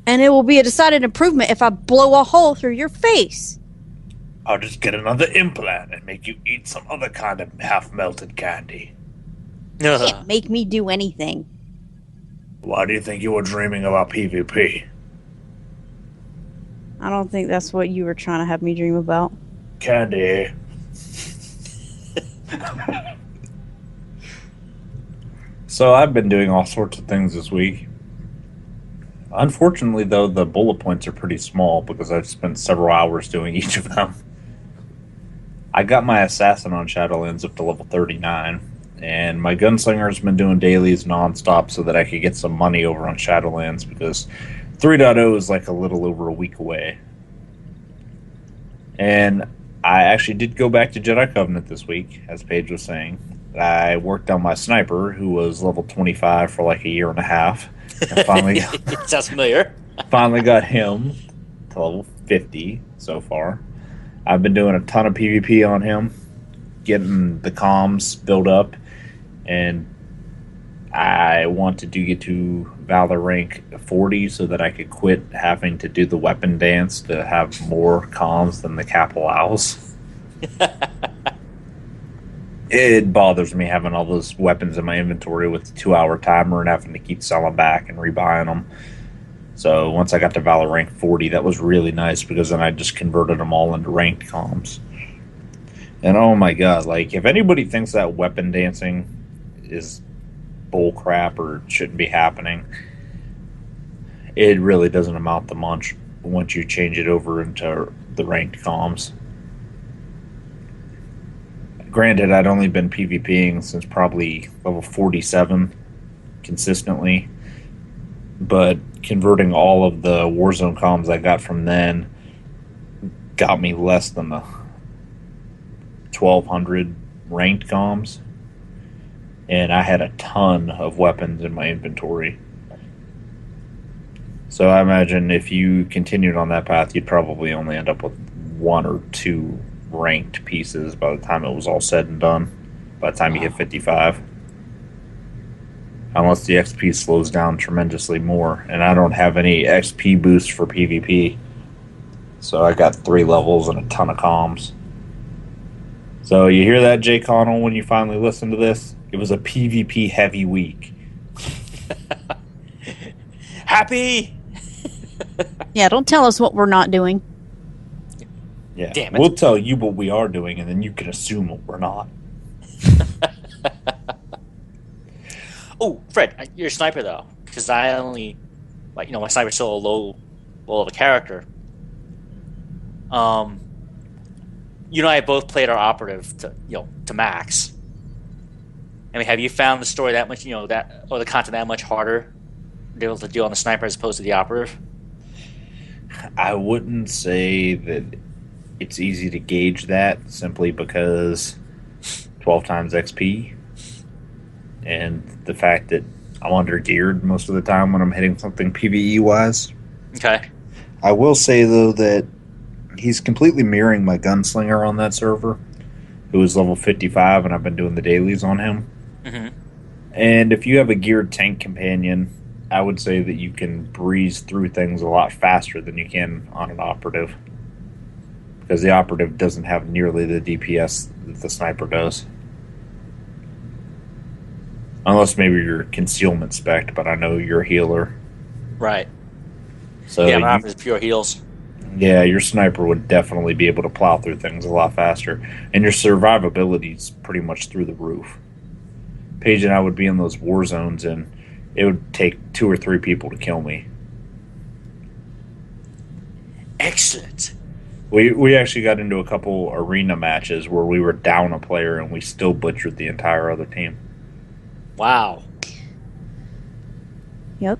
And it will be a decided improvement if I blow a hole through your face. I'll just get another implant and make you eat some other kind of half-melted candy. You can't make me do anything. Why do you think you were dreaming about PvP? I don't think that's what you were trying to have me dream about. Candy. So I've been doing all sorts of things this week. Unfortunately, though, the bullet points are pretty small because I've spent several hours doing each of them. I got my assassin on Shadowlands up to level 39, and my gunslinger's been doing dailies nonstop so that I could get some money over on Shadowlands because 3.0 is like a little over a week away. And I actually did go back to Jedi Covenant this week, as Paige was saying. I worked on my sniper, who was level 25 for like a year and a half. And finally sounds familiar. Finally got him to level 50 so far. I've been doing a ton of PvP on him, getting the comms built up, and I wanted to get to Valor rank 40 so that I could quit having to do the weapon dance to have more comms than the cap allows. It bothers me having all those weapons in my inventory with the 2-hour timer and having to keep selling back and rebuying them. So once I got to Valor rank 40, that was really nice because then I just converted them all into ranked comms. And oh my god, like, if anybody thinks that weapon dancing is bull crap or shouldn't be happening, it really doesn't amount to much once you change it over into the ranked comms. Granted, I'd only been PvPing since probably level 47 consistently, but converting all of the Warzone comms I got from then got me less than the 1,200 ranked comms. And I had a ton of weapons in my inventory. So I imagine if you continued on that path, you'd probably only end up with 1 or 2 ranked pieces by the time it was all said and done. By the time you hit 55. Unless the XP slows down tremendously more. And I don't have any XP boosts for PvP. So I got 3 levels and a ton of comms. So you hear that, Jay Connell, when you finally listen to this? It was a PvP heavy week. Happy! Yeah, don't tell us what we're not doing. Yeah, damn it. We'll tell you what we are doing, and then you can assume what we're not. Oh, Fred, you're a sniper though, because I only, like, my sniper's still a low of a character. You and I both played our operative to max. I mean, have you found the story that much, or the content that much harder to be able to do on the sniper as opposed to the operative? I wouldn't say that it's easy to gauge that simply because 12 times XP and the fact that I'm under geared most of the time when I'm hitting something PvE wise. Okay. I will say though that he's completely mirroring my gunslinger on that server, who is level 55, and I've been doing the dailies on him. Mm-hmm. And if you have a geared tank companion, I would say that you can breeze through things a lot faster than you can on an operative. Because the operative doesn't have nearly the DPS that the sniper does. Unless maybe you're concealment spec, but I know you're a healer. Right. So yeah, my operative is pure heals. Yeah, your sniper would definitely be able to plow through things a lot faster. And your survivability is pretty much through the roof. Paige and I would be in those war zones, and it would take 2 or 3 people to kill me. Excellent. We actually got into a couple arena matches where we were down a player, and we still butchered the entire other team. Wow. Yep.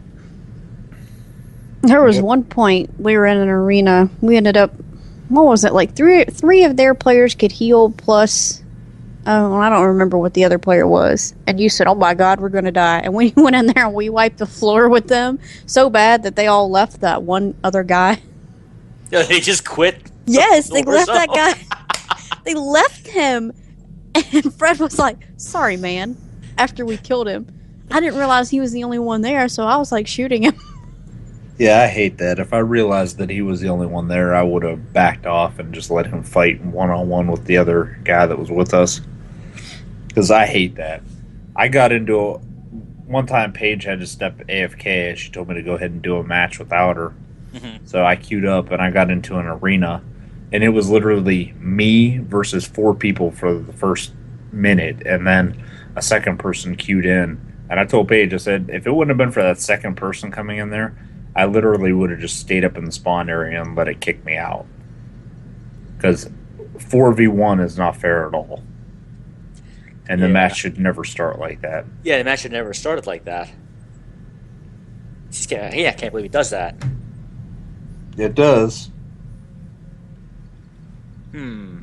There was one point we were in an arena. We ended up, what was it, like three of their players could heal plus, I don't remember what the other player was. And you said, oh my God, we're going to die. And we went in there and we wiped the floor with them so bad that they all left that one other guy. Yeah, they just quit? Yes, they left that guy. They left him. And Fred was like, sorry, man, after we killed him. I didn't realize he was the only one there, so I was like shooting him. Yeah, I hate that. If I realized that he was the only one there, I would have backed off and just let him fight one-on-one with the other guy that was with us. Because I hate that. I got into one time Paige had to step AFK, and she told me to go ahead and do a match without her. Mm-hmm. So I queued up, and I got into an arena, and it was literally me versus 4 people for the first minute, and then a second person queued in. And I told Paige, I said, if it wouldn't have been for that second person coming in there, I literally would have just stayed up in the spawn area and let it kick me out. Because 4v1 is not fair at all. And the match should never start like that. Yeah, the match should never have started like that. I can't believe he does that. It does. I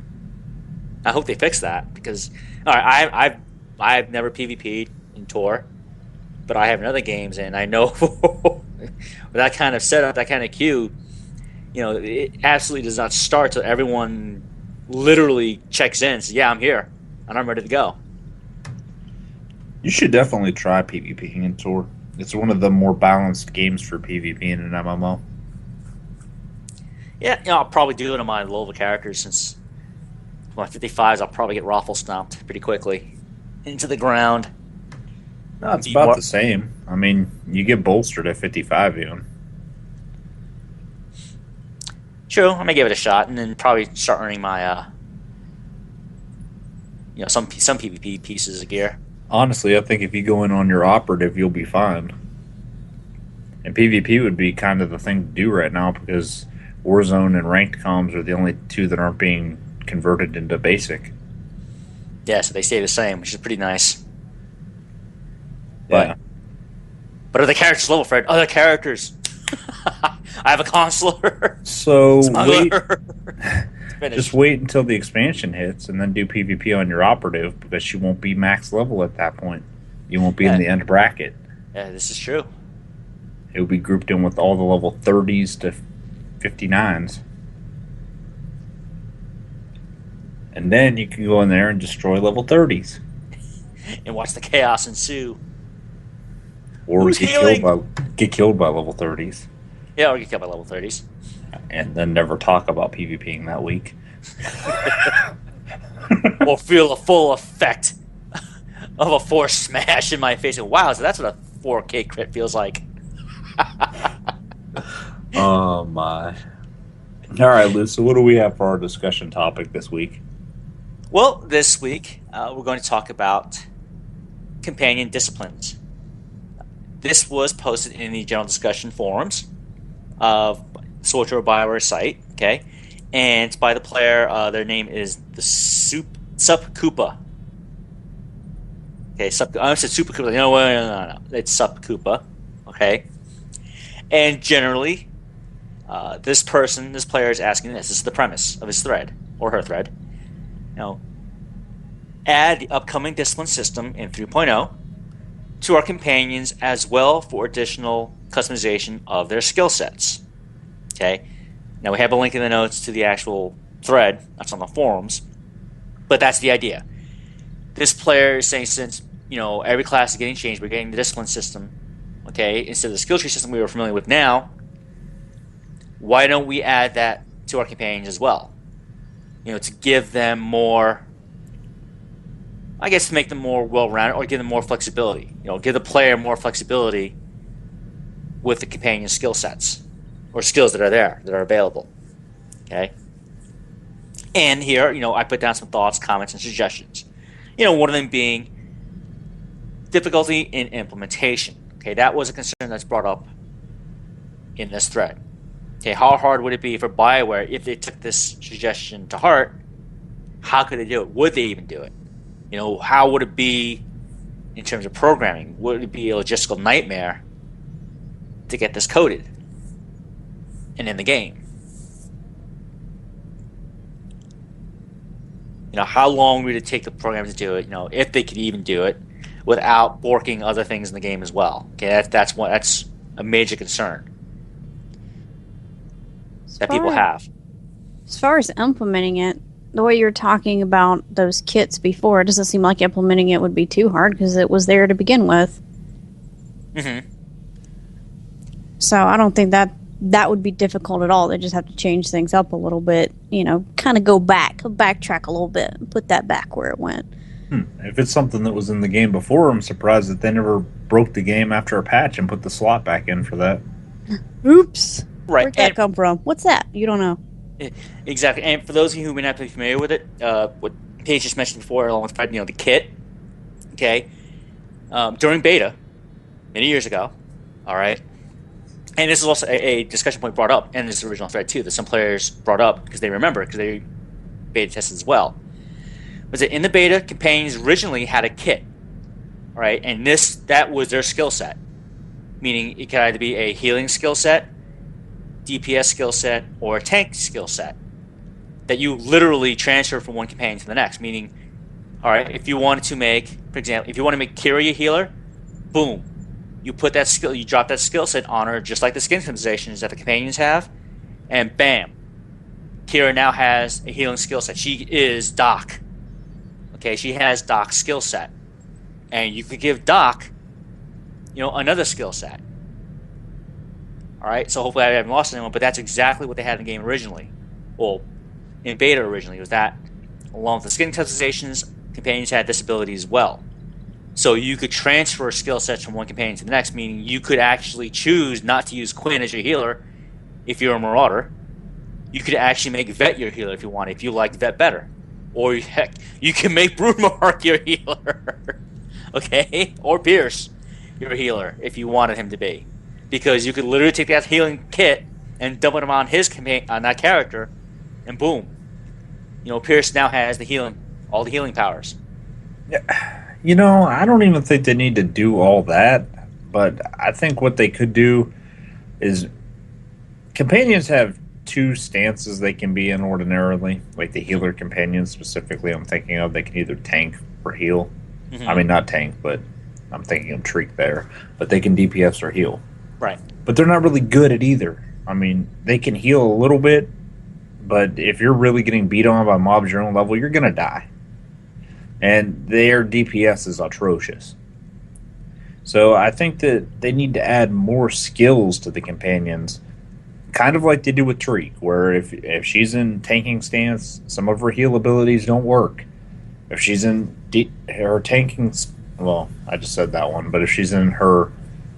hope they fix that, because all right, I've never PvP'd in Tor, but I have in other games, and I know with that kind of setup, that kind of queue, it absolutely does not start till everyone literally checks in. So yeah, I'm here and I'm ready to go. You should definitely try PvPing in Tor. It's one of the more balanced games for PvP in an MMO. Yeah, I'll probably do it on my low level characters, since my 55s, I'll probably get raffle stomped pretty quickly into the ground. No, it's about the same. I mean, you get bolstered at 55 even. True, I may give it a shot, and then probably start earning my, some PvP pieces of gear. Honestly, I think if you go in on your operative, you'll be fine. And PvP would be kind of the thing to do right now, because Warzone and ranked comms are the only 2 that aren't being converted into basic. Yeah, so they stay the same, which is pretty nice. Yeah. But are the characters level, Fred? Other characters. I have a consular. So Smuggler. just wait until the expansion hits and then do PvP on your operative because she won't be max level at that point. You won't be in the end bracket. Yeah, this is true. It will be grouped in with all the level 30s to 59s. And then you can go in there and destroy level 30s. And watch the chaos ensue. Or get killed by level 30s. Yeah, or get killed by level 30s. And then never talk about PvPing that week. Or feel the full effect of a force smash in my face. And wow, so that's what a 4K crit feels like. Oh my. Alright, Liz, so what do we have for our discussion topic this week? Well, this week we're going to talk about companion disciplines. This was posted in the general discussion forums of Soldier BioWare site, okay? And it's by the player, their name is the Sup Koopa. Okay, I said Super Koopa. No. It's Sup Koopa, okay? And generally, this player is asking this. This is the premise of his thread, or her thread. Add the upcoming discipline system in 3.0 to our companions as well for additional customization of their skill sets. Okay. Now we have a link in the notes to the actual thread that's on the forums, but that's the idea. This player is saying since every class is getting changed, we're getting the discipline system. Okay, instead of the skill tree system we were familiar with now, why don't we add that to our companions as well? To give them more, I guess, to make them more well-rounded, or give them more flexibility. Give the player more flexibility with the companion skill sets or skills that are there, that are available. Okay. And here, I put down some thoughts, comments, and suggestions. One of them being difficulty in implementation. Okay, that was a concern that's brought up in this thread. Okay, how hard would it be for BioWare if they took this suggestion to heart? How could they do it? Would they even do it? How would it be in terms of programming? Would it be a logistical nightmare to get this coded and in the game? How long would it take the programmers to do it? If they could even do it without borking other things in the game as well. Okay, that's a major concern that people have. As far as implementing it, the way you're talking about those kits before, it doesn't seem like implementing it would be too hard because it was there to begin with. Mm-hmm. So I don't think that would be difficult at all. They just have to change things up a little bit, kind of backtrack a little bit and put that back where it went. If it's something that was in the game before, I'm surprised that they never broke the game after a patch and put the slot back in for that. Oops. Right. Where'd that come from? What's that? You don't know. Exactly. And for those of you who may not be familiar with it, what Paige just mentioned before, along with Fred, the kit, okay, during beta, many years ago, all right, and this is also a discussion point brought up in this original thread too, that some players brought up because they remember, because they beta tested as well, was that in the beta, companions originally had a kit, all right, and that was their skill set, meaning it could either be a healing skill set, DPS skill set, or a tank skill set that you literally transfer from one companion to the next. Meaning, all right, if you wanted to make, for example, if you want to make Kira a healer, boom, you put that skill, you drop that skill set on her, just like the skin customizations that the companions have, and bam, Kira now has a healing skill set. She is Doc. Okay, she has Doc's skill set, and you could give Doc, another skill set. All right, so hopefully I haven't lost anyone, but that's exactly what they had in the game originally. Well, in beta originally, was that along with the skin customizations, companions had this ability as well. So you could transfer skill sets from one companion to the next, meaning you could actually choose not to use Quinn as your healer if you're a Marauder. You could actually make Vet your healer if you want, if you liked Vet better. Or heck, you can make Broodmark your healer. Okay? Or Pierce your healer if you wanted him to be. Because you could literally take that healing kit and dump it on that character, and boom, Pierce now has all the healing powers. Yeah, I don't even think they need to do all that, but I think what they could do is companions have two stances they can be in ordinarily. Like the healer companions specifically I'm thinking of, they can either tank or heal. I mean, not tank, but I'm thinking of Treek there. But they can DPS or heal. Right. But they're not really good at either. I mean, they can heal a little bit, but if you're really getting beat on by mobs your own level, you're going to die. And their DPS is atrocious. So I think that they need to add more skills to the companions, kind of like they do with Treek, where if she's in tanking stance, some of her heal abilities don't work. If she's in her tanking, well, I just said that one, but if she's in her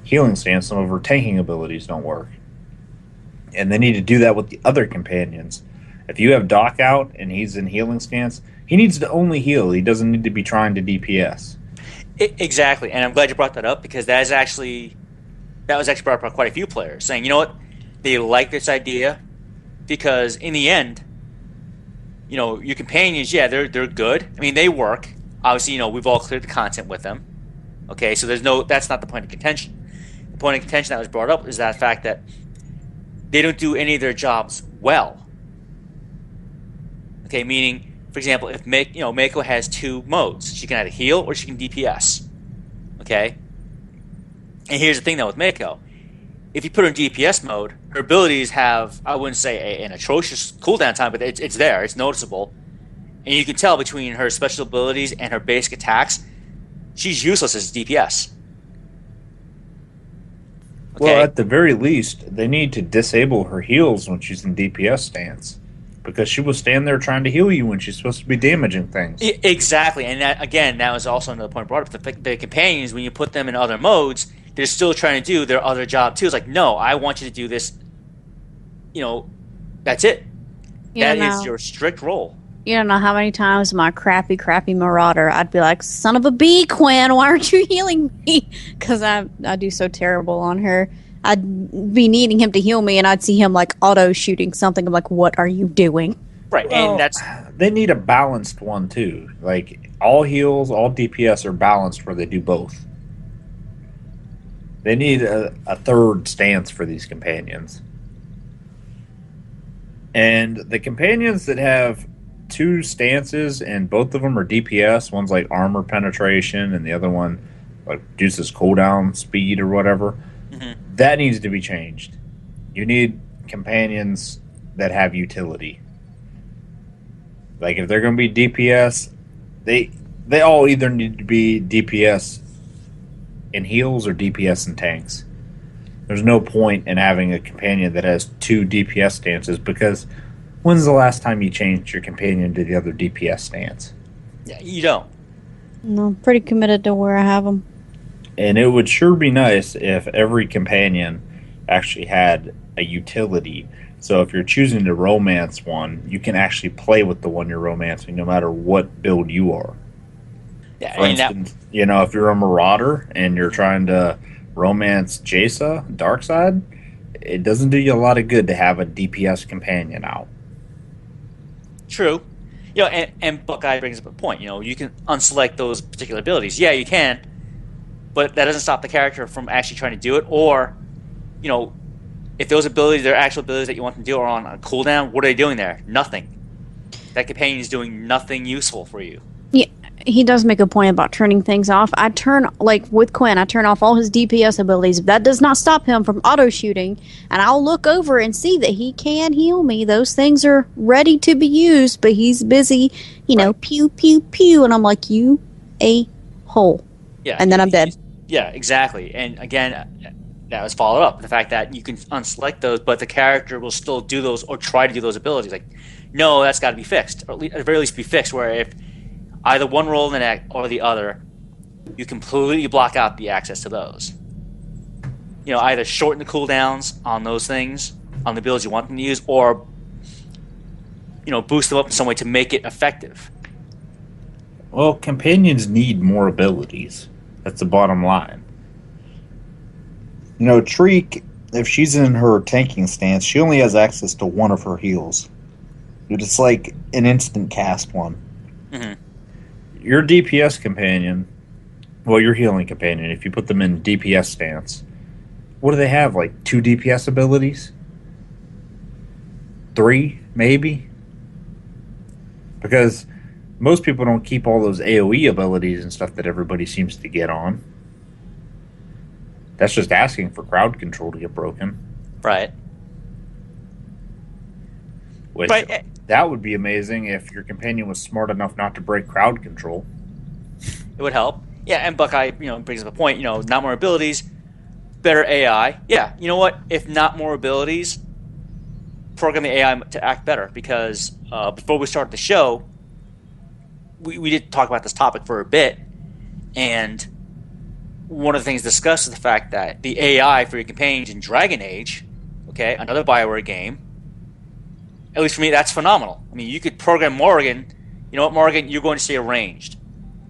healing stance, some of her tanking abilities don't work. And they need to do that with the other companions. If you have Doc out and he's in healing stance, he needs to only heal. He doesn't need to be trying to DPS. Exactly, and I'm glad you brought that up because that was actually brought up by quite a few players saying, you know what, they like this idea because in the end, you know, your companions, yeah, they're good. I mean, they work. Obviously, you know, we've all cleared the content with them. Okay, so that's not the point of contention. The point of contention that was brought up is that fact that they don't do any of their jobs well. Okay, meaning, for example, if Mako has two modes, she can either heal or she can DPS. Okay, and here's the thing though with Mako, if you put her in DPS mode, her abilities have, I wouldn't say an atrocious cooldown time, but it's there, it's noticeable, and you can tell between her special abilities and her basic attacks, she's useless as DPS. Okay. Well, at the very least, they need to disable her heals when she's in DPS stance. Because she will stand there trying to heal you when she's supposed to be damaging things. Exactly, and that was also another point brought up. The companions, when you put them in other modes, they're still trying to do their other job too. It's like, no, I want you to do this. You know, that's it. That is your strict role. You don't know how many times my crappy Marauder, I'd be like, son of a bee, Quinn, why aren't you healing me? Because I do so terrible on her. I'd be needing him to heal me, and I'd see him, like, auto-shooting something. I'm like, what are you doing? Right, well, and they need a balanced one, too. Like, all heals, all DPS are balanced where they do both. They need a third stance for these companions. And the companions that have two stances, and both of them are DPS, one's like armor penetration, and the other one like reduces cooldown speed or whatever, that needs to be changed. You need companions that have utility. Like, if they're going to be DPS, they all either need to be DPS in heals or DPS in tanks. There's no point in having a companion that has two DPS stances, because when's the last time you changed your companion to the other DPS stance? Yeah, you don't. No, I'm pretty committed to where I have them. And it would sure be nice if every companion actually had a utility. So if you're choosing to romance one, you can actually play with the one you're romancing no matter what build you are. Yeah, For instance, you know, if you're a Marauder and you're trying to romance Jaisa, Darkseid, it doesn't do you a lot of good to have a DPS companion out. True. You know, and Buckeye brings up a point. You know, you can unselect those particular abilities. Yeah, you can, but that doesn't stop the character from actually trying to do it. Or, you know, if those abilities, their actual abilities that you want them to do, are on a cooldown, what are they doing there? Nothing. That companion is doing nothing useful for you. Yeah, he does make a point about turning things off. I turn, like with Quinn, I turn off all his DPS abilities. That does not stop him from auto-shooting, and I'll look over and see that he can heal me. Those things are ready to be used, but he's busy, you know, pew, pew, pew, and I'm like, you a-hole. Yeah. And then I'm dead. Yeah, exactly. And again, that was followed up. The fact that you can unselect those, but the character will still do those or try to do those abilities. Like, no, that's got to be fixed, or at the very least be fixed, where if either one role in the neck or the other, you completely block out the access to those. You know, either shorten the cooldowns on those things, on the builds you want them to use, or, you know, boost them up in some way to make it effective. Well, companions need more abilities. That's the bottom line. You know, Treek, if she's in her tanking stance, she only has access to one of her heals. It's like an instant cast one. Mm-hmm. Your DPS companion, well, your healing companion, if you put them in DPS stance, what do they have? Like 2 DPS abilities? 3, maybe. Because most people don't keep all those AoE abilities and stuff that everybody seems to get on. That's just asking for crowd control to get broken. Right. Which, that would be amazing if your companion was smart enough not to break crowd control. It would help. Yeah, and Buckeye, brings up a point. Not more abilities, better AI. Yeah, you know what? If not more abilities, program the AI to act better. Because before we started the show, we did talk about this topic for a bit, and one of the things discussed is the fact that the AI for your companions in Dragon Age, okay, another BioWare game, at least for me, that's phenomenal. I mean, you could program Morrigan. You know what, Morrigan? You're going to stay ranged.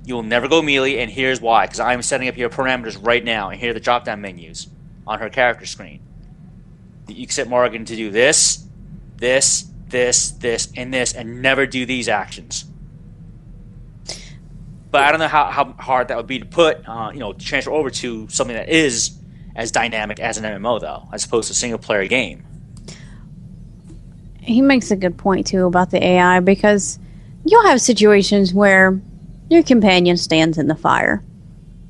You will never go melee, and here's why. Because I'm setting up your parameters right now, and here are the drop-down menus on her character screen. You can set Morrigan to do this, this, this, this, and this, and never do these actions. But I don't know how hard that would be to put, to transfer over to something that is as dynamic as an MMO, though, as opposed to a single-player game. He makes a good point, too, about the AI, because you'll have situations where your companion stands in the fire,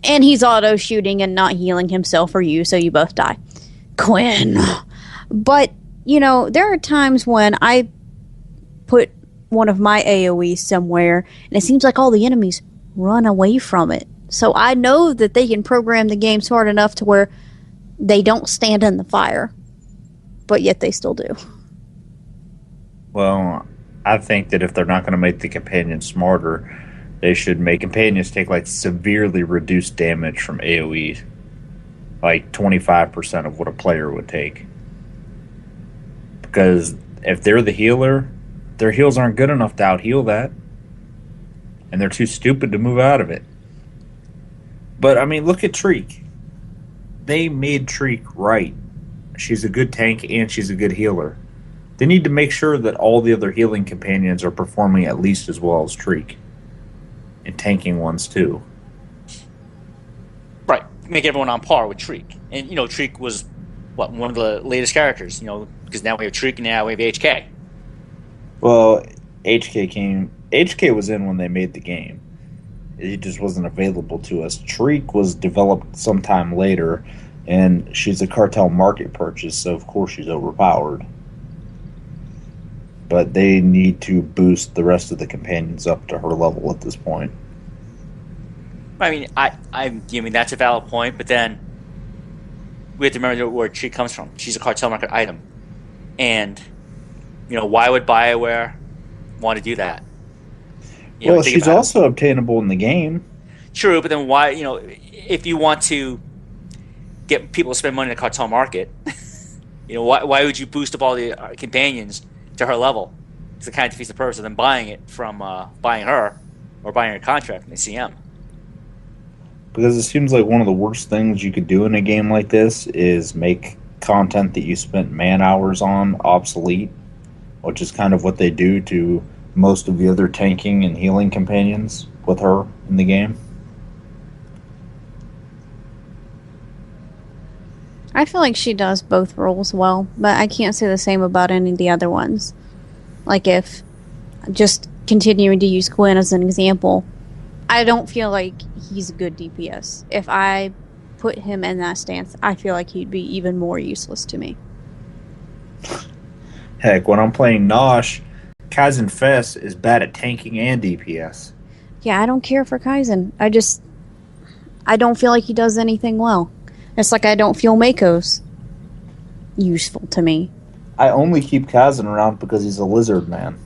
and he's auto-shooting and not healing himself or you, so you both die. Quinn. But, there are times when I put one of my AoEs somewhere, and it seems like all the enemies run away from it. So I know that they can program the game smart enough to where they don't stand in the fire, but yet they still do. Well, I think that if they're not going to make the companion smarter, they should make companions take severely reduced damage from AoE, 25% of what a player would take. Because if they're the healer, their heals aren't good enough to out-heal that, and they're too stupid to move out of it. But I mean, look at Treek. They made Treek right. She's a good tank and she's a good healer. They need to make sure that all the other healing companions are performing at least as well as Treek. And tanking ones too. Right. Make everyone on par with Treek. And, Treek was, one of the latest characters, because now we have Treek and now we have HK. Well, HK was in when they made the game. It just wasn't available to us. Treek was developed sometime later, and she's a cartel market purchase, so of course she's overpowered. But they need to boost the rest of the companions up to her level at this point. I mean, I mean that's a valid point, but then we have to remember where Treek comes from. She's a cartel market item, and why would BioWare want to do that? Well, she's also obtainable in the game. True, but then why? If you want to get people to spend money in the cartel market, why would you boost up all the companions to her level? Because it kind of defeats the purpose of them buying it from buying her or buying her contract from the CM. Because it seems like one of the worst things you could do in a game like this is make content that you spent man hours on obsolete, which is kind of what they do to most of the other tanking and healing companions with her in the game. I feel like she does both roles well, but I can't say the same about any of the other ones. If just continuing to use Quinn as an example, I don't feel like he's a good DPS. If I put him in that stance, I feel like he'd be even more useless to me. Heck, when I'm playing Nosh, Kaizen Fess is bad at tanking and DPS. Yeah, I don't care for Kaizen. I don't feel like he does anything well. It's like I don't feel Mako's useful to me. I only keep Kaizen around because he's a lizard man.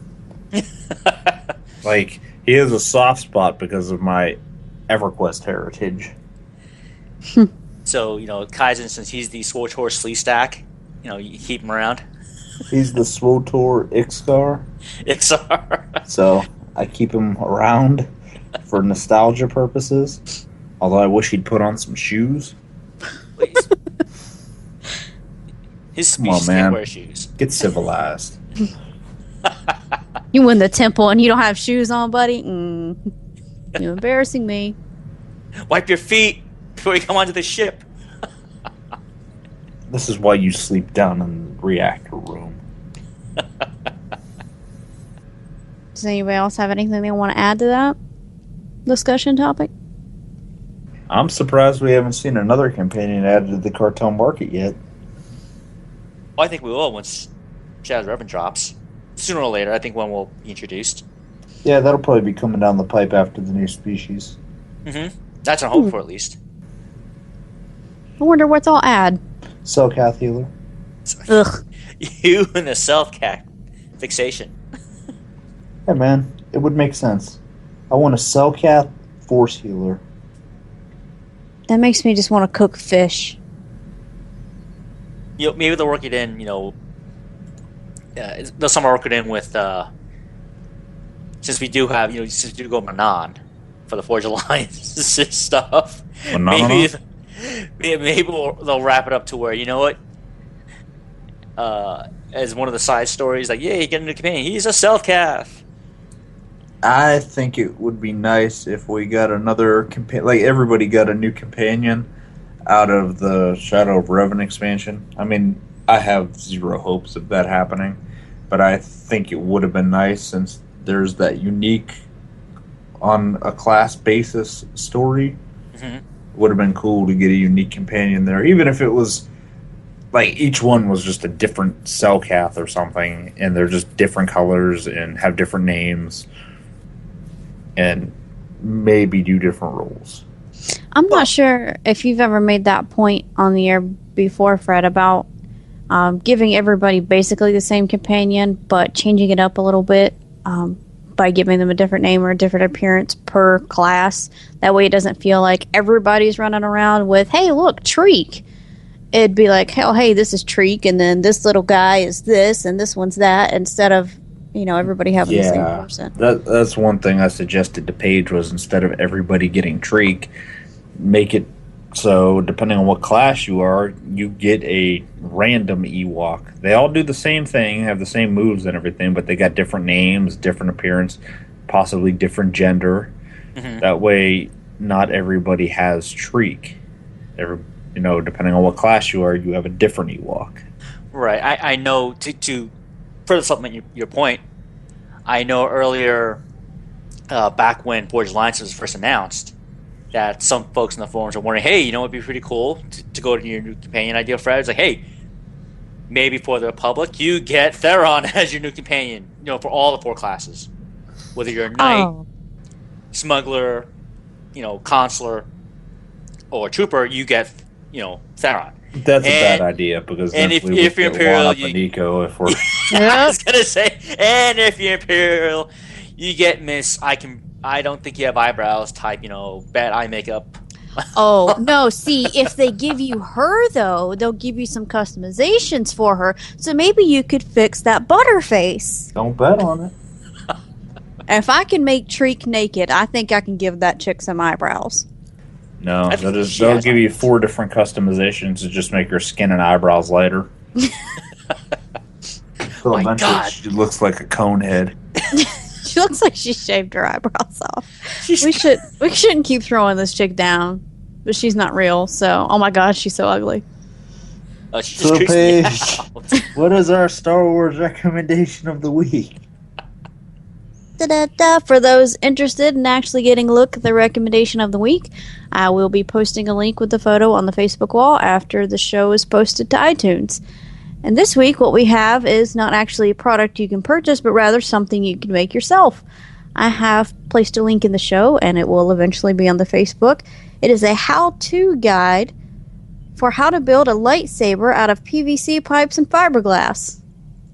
He has a soft spot because of my EverQuest heritage. So, Kaizen, since he's the SWTOR Slee stack, you keep him around. He's the SWTOR Ixcar. Ixar. So, I keep him around for nostalgia purposes. Although I wish he'd put on some shoes. Please. His species can't wear shoes. Get civilized. You win the temple and you don't have shoes on, buddy? You're embarrassing me. Wipe your feet before you come onto the ship. This is why you sleep down in the reactor room. Does anybody else have anything they want to add to that discussion topic? I'm surprised we haven't seen another companion added to the cartel market yet. Well, I think we will once Shadow of Revan drops. Sooner or later, I think one will be introduced. Yeah, that'll probably be coming down the pipe after the new species. Mm-hmm. That's our hope for, at least. I wonder what's all add. Cellcath healer. Ugh. You and the self-cat fixation. Hey man, it would make sense. I want a Cellcath force healer. That makes me just want to cook fish. Maybe they'll work it in, they'll somehow work it in with, since we do have, since we do go Manon for the Forge Alliance stuff, maybe they'll wrap it up to where, you know what, as one of the side stories, like, yeah, you get a new companion, he's a self-calf. I think it would be nice if we got another like everybody got a new companion out of the Shadow of Revan expansion. I mean, I have zero hopes of that happening, but I think it would have been nice since there's that unique on a class basis story. Mm-hmm. It would have been cool to get a unique companion there, even if it was like each one was just a different Cellcath or something, and they're just different colors and have different names. And maybe do different roles. I'm not sure if you've ever made that point on the air before, Fred, about giving everybody basically the same companion, but changing it up a little bit by giving them a different name or a different appearance per class. That way it doesn't feel like everybody's running around with, hey, look, Treek. It'd be like, oh, hey, this is Treek, and then this little guy is this, and this one's that, instead of everybody having the same person. That's one thing I suggested to Paige was instead of everybody getting Treek, make it so depending on what class you are, you get a random Ewok. They all do the same thing, have the same moves and everything, but they got different names, different appearance, possibly different gender. Mm-hmm. That way, not everybody has Treek. Depending on what class you are, you have a different Ewok. Right. I know to further supplement your point, I know earlier, back when Forge Alliance was first announced, that some folks in the forums are wondering, hey, it'd be pretty cool to go to your new companion idea, Fred. It's like, hey, maybe for the Republic, you get Theron as your new companion, for all the 4 classes. Whether you're a knight, smuggler, consular, or trooper, you get, Theron. That's a bad idea because then if you're Imperial, Nico, if we're I was gonna say, and if you're Imperial, you get Miss. I don't think you have eyebrows. Type, bad eye makeup. Oh no! See, if they give you her though, they'll give you some customizations for her. So maybe you could fix that butterface. Don't bet on it. If I can make Treek naked, I think I can give that chick some eyebrows. No, they'll give you 4 different customizations to just make her skin and eyebrows lighter. So eventually she looks like a cone head. She looks like she shaved her eyebrows off. We shouldn't keep throwing this chick down, but she's not real. So, oh my gosh, she's so ugly. So Paige, what is our Star Wars recommendation of the week? Da-da-da. For those interested in actually getting a look at the recommendation of the week, I will be posting a link with the photo on the Facebook wall after the show is posted to iTunes. And this week, what we have is not actually a product you can purchase, but rather something you can make yourself. I have placed a link in the show, and it will eventually be on the Facebook. It is a how-to guide for how to build a lightsaber out of PVC pipes and fiberglass.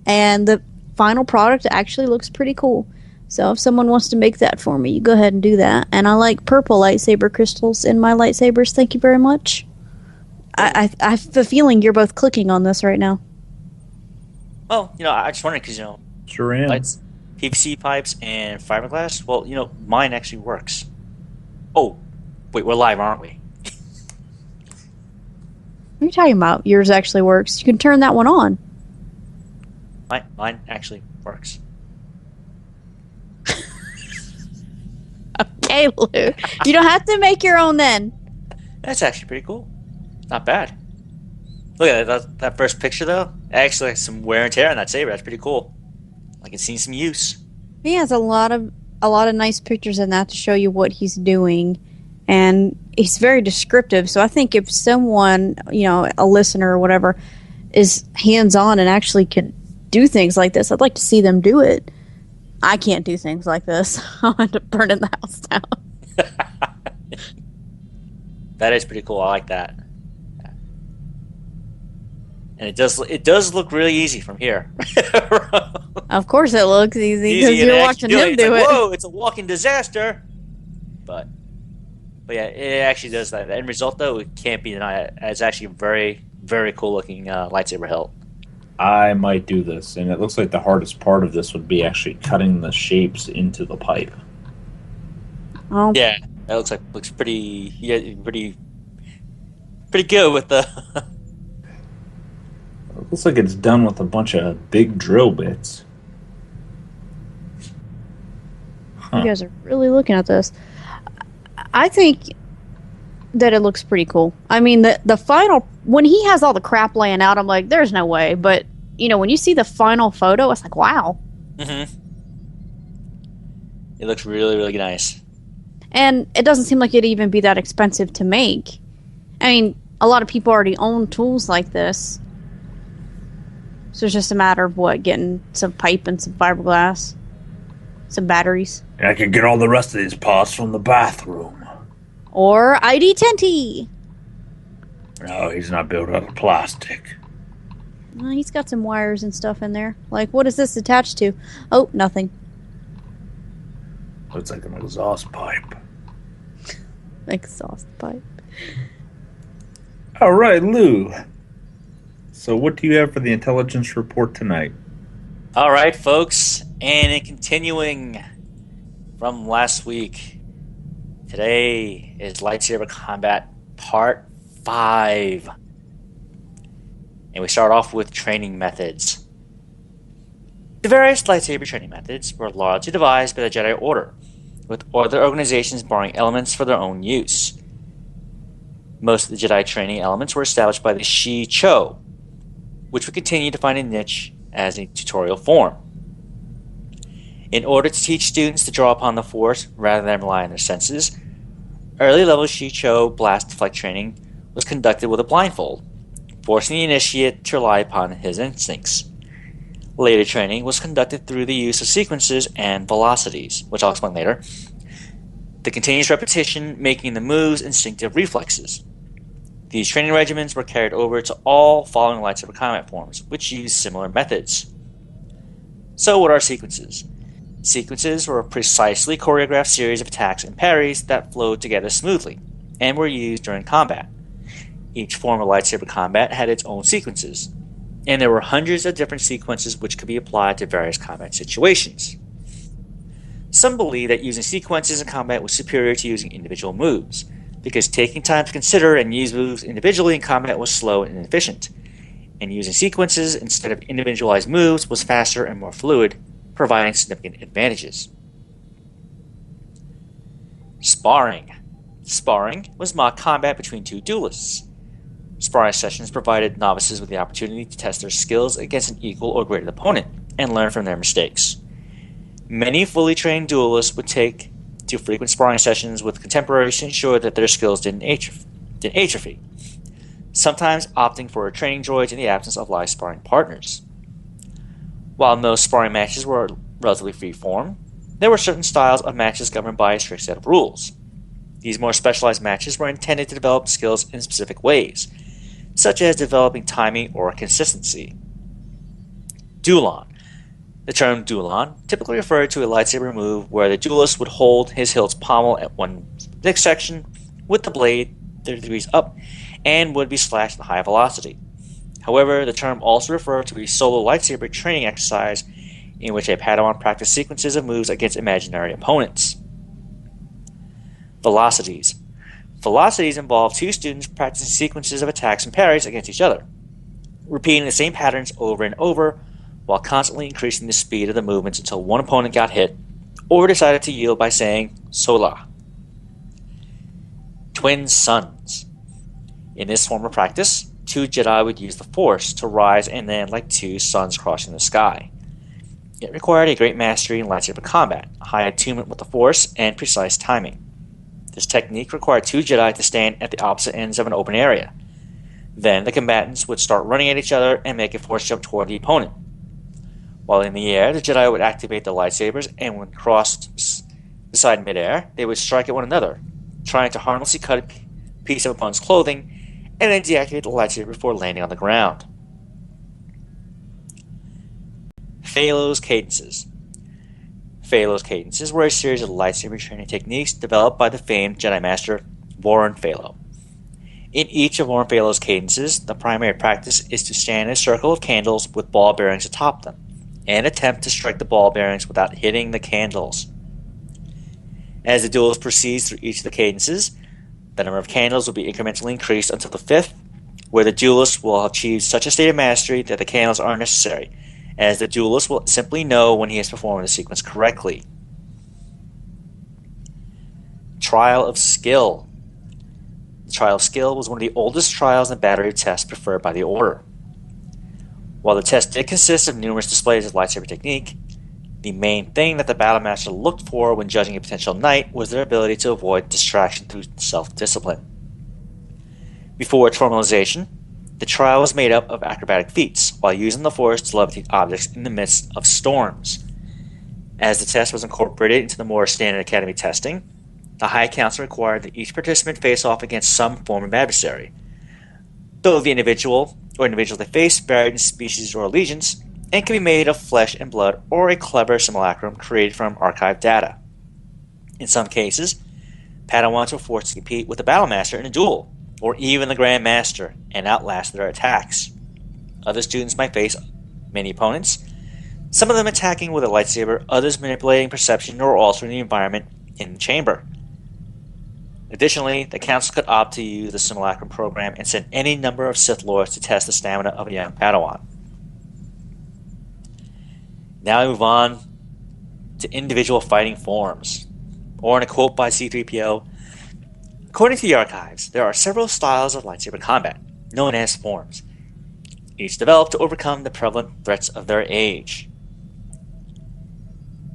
And the final product actually looks pretty cool. So if someone wants to make that for me, you go ahead and do that. And I like purple lightsaber crystals in my lightsabers. Thank you very much. I have a feeling you're both clicking on this right now. Well, I just wondered because, Sure am. Lights, PVC pipes and fiberglass. Well, mine actually works. Oh, wait, we're live, aren't we? What are you talking about? Yours actually works. You can turn that one on. Mine actually works. Okay, Lou. You don't have to make your own then. That's actually pretty cool. Not bad. Look at that first picture, though. Actually, some wear and tear on that saber. That's pretty cool. I can see some use. He has a lot of nice pictures in that to show you what he's doing, and he's very descriptive. So I think if someone, a listener or whatever, is hands-on and actually can do things like this, I'd like to see them do it. I can't do things like this. I'll end up burning the house down. That is pretty cool. I like that. And it does look really easy from here. Of course it looks easy because you're watching him do it. Whoa, it's a walking disaster. But yeah, it actually does that. The end result, though, it can't be denied. It's actually a very, very cool looking lightsaber hilt. I might do this, and it looks like the hardest part of this would be actually cutting the shapes into the pipe. Oh. Yeah, that looks pretty good with the. It looks like it's done with a bunch of big drill bits. You guys are really looking at this. I think that it looks pretty cool. I mean, the final, when he has all the crap laying out, I'm like, there's no way. But, when you see the final photo, it's like, wow. Mm-hmm. It looks really, really nice. And it doesn't seem like it'd even be that expensive to make. I mean, a lot of people already own tools like this. So it's just a matter of getting some pipe and some fiberglass, some batteries. I could get all the rest of these parts from the bathroom. Or ID10T. No, he's not built out of plastic. He's got some wires and stuff in there. Like, what is this attached to? Oh, nothing. Looks like an exhaust pipe. Exhaust pipe. All right, Lou. So what do you have for the intelligence report tonight? All right, folks. And in continuing from last week, today is Lightsaber Combat Part 5. And we start off with training methods. The various lightsaber training methods were largely devised by the Jedi Order, with other organizations borrowing elements for their own use. Most of the Jedi training elements were established by the Shi-Cho, which would continue to find a niche as a tutorial form. In order to teach students to draw upon the Force rather than rely on their senses, early level Shi-Cho blast deflect training was conducted with a blindfold, forcing the initiate to rely upon his instincts. Later training was conducted through the use of sequences and velocities, which I'll explain later. The continuous repetition making the moves instinctive reflexes. These training regimens were carried over to all following lightsaber combat forms, which used similar methods. So what are sequences? Sequences were a precisely choreographed series of attacks and parries that flowed together smoothly, and were used during combat. Each form of lightsaber combat had its own sequences, and there were hundreds of different sequences which could be applied to various combat situations. Some believe that using sequences in combat was superior to using individual moves, because taking time to consider and use moves individually in combat was slow and inefficient, and using sequences instead of individualized moves was faster and more fluid, providing significant advantages. Sparring. Sparring was mock combat between two duelists. Sparring sessions provided novices with the opportunity to test their skills against an equal or greater opponent and learn from their mistakes. Many fully trained duelists would take to frequent sparring sessions with contemporaries to ensure that their skills didn't atrophy, sometimes opting for training droids in the absence of live sparring partners. While most sparring matches were relatively free-form, there were certain styles of matches governed by a strict set of rules. These more specialized matches were intended to develop skills in specific ways, such as developing timing or consistency. Duelan. The term Duelan typically referred to a lightsaber move where the duelist would hold his hilt's pommel at one section with the blade 30 degrees up and would be slashed at high velocity. However, the term also referred to a solo lightsaber training exercise in which a Padawan practiced sequences of moves against imaginary opponents. Velocities. Velocities involve two students practicing sequences of attacks and parries against each other, repeating the same patterns over and over while constantly increasing the speed of the movements until one opponent got hit or decided to yield by saying Sola. Twin Suns. In this form of practice, two Jedi would use the Force to rise and land like two suns crossing the sky. It required a great mastery in lightsaber combat, a high attunement with the Force, and precise timing. This technique required 2 Jedi to stand at the opposite ends of an open area. Then the combatants would start running at each other and make a force jump toward the opponent. While in the air, the Jedi would activate their lightsabers, and when crossed beside midair, they would strike at one another, trying to harmlessly cut a piece of opponent's clothing, and then deactivate the lightsaber before landing on the ground. Phalos Cadences. Phalos Cadences were a series of lightsaber training techniques developed by the famed Jedi Master Warren Phalo. In each of Warren Phalo's cadences, the primary practice is to stand in a circle of candles with ball bearings atop them, and attempt to strike the ball bearings without hitting the candles. As the duelist proceeds through each of the cadences, the number of candles will be incrementally increased until the 5th, where the duelist will have achieved such a state of mastery that the candles aren't necessary, as the duelist will simply know when he has performed the sequence correctly. Trial of Skill. The Trial of Skill was one of the oldest trials and battery of tests preferred by the Order. While the test did consist of numerous displays of lightsaber technique, the main thing that the Battlemaster looked for when judging a potential knight was their ability to avoid distraction through self-discipline. Before its formalization, the trial was made up of acrobatic feats, while using the Force to levitate objects in the midst of storms. As the test was incorporated into the more standard academy testing, the High Council required that each participant face off against some form of adversary, though the individual or individuals they face varied in species or allegiance, and can be made of flesh and blood or a clever simulacrum created from archived data. In some cases, Padawans were forced to compete with the Battlemaster in a duel, or even the Grand Master, and outlast their attacks. Other students might face many opponents, some of them attacking with a lightsaber, others manipulating perception or altering the environment in the chamber. Additionally, the Council could opt to use the simulacrum program and send any number of Sith Lords to test the stamina of a young Padawan. Now we move on to individual fighting forms. Or in a quote by C-3PO, according to the archives, there are several styles of lightsaber combat, known as forms, each developed to overcome the prevalent threats of their age.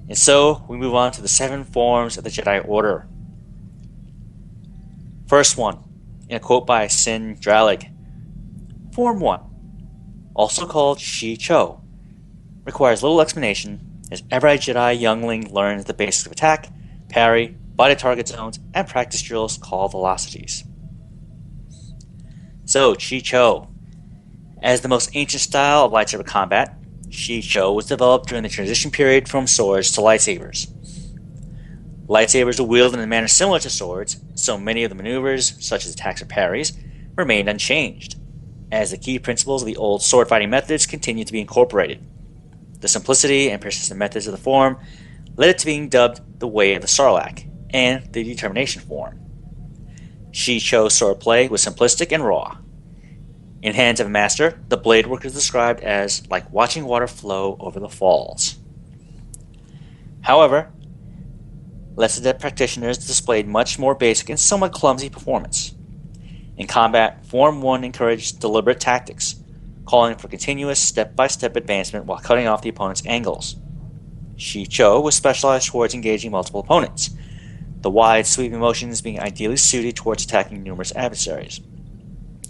And so, we move on to the 7 forms of the Jedi Order. First one, in a quote by Sin Dralig, Form 1, also called Shi-Cho, requires little explanation, as every Jedi youngling learns the basics of attack, parry, body-target zones, and practice drills called velocities. So, Shi-Cho. As the most ancient style of lightsaber combat, Shi-Cho was developed during the transition period from swords to lightsabers. Lightsabers were wielded in a manner similar to swords, so many of the maneuvers, such as attacks or parries, remained unchanged, as the key principles of the old sword fighting methods continued to be incorporated. The simplicity and persistent methods of the form led it to being dubbed the Way of the Sarlacc, and the Determination form. Shi-Cho swordplay was simplistic and raw. In hands of a master, the blade work is described as like watching water flow over the falls. However, less adept practitioners displayed much more basic and somewhat clumsy performance. In combat, Form 1 encouraged deliberate tactics, calling for continuous step-by-step advancement while cutting off the opponent's angles. Shi-Cho was specialized towards engaging multiple opponents, the wide sweeping motions being ideally suited towards attacking numerous adversaries.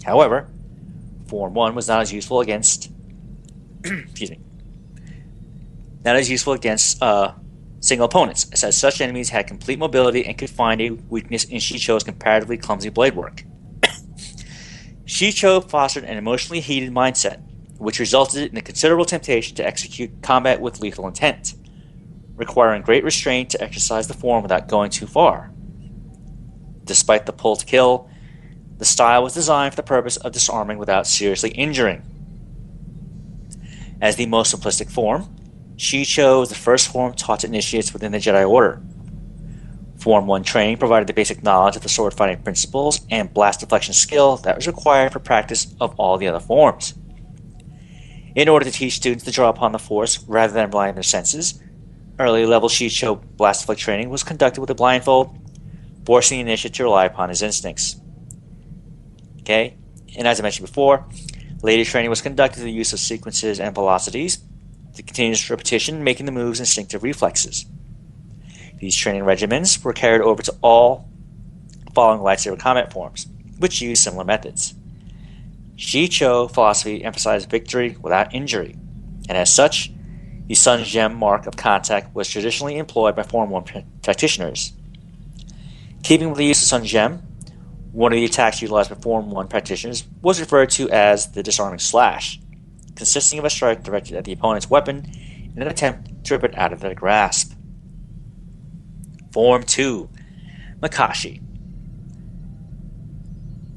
However, Form 1 was not as useful against single opponents, as such enemies had complete mobility and could find a weakness in Shi-Cho's comparatively clumsy blade work. Shi-Cho fostered an emotionally heated mindset, which resulted in a considerable temptation to execute combat with lethal intent, requiring great restraint to exercise the form without going too far. Despite the pull to kill, the style was designed for the purpose of disarming without seriously injuring. As the most simplistic form, Shi-Cho was the first form taught to initiates within the Jedi Order. Form 1 training provided the basic knowledge of the sword fighting principles and blast deflection skill that was required for practice of all the other forms. In order to teach students to draw upon the Force rather than rely on their senses, early level Shi-Cho blast deflect training was conducted with a blindfold, forcing the initiate to rely upon his instincts. Okay, and as I mentioned before, later training was conducted through the use of sequences and velocities the continuous repetition making the moves instinctive reflexes. These training regimens were carried over to all following lightsaber combat forms, which used similar methods. Shicho philosophy emphasized victory without injury, and as such, the Sun Gem mark of contact was traditionally employed by Form 1 practitioners. Keeping with the use of Sun Gem, one of the attacks utilized by Form 1 practitioners was referred to as the disarming slash, consisting of a strike directed at the opponent's weapon in an attempt to rip it out of their grasp. Form 2, Makashi.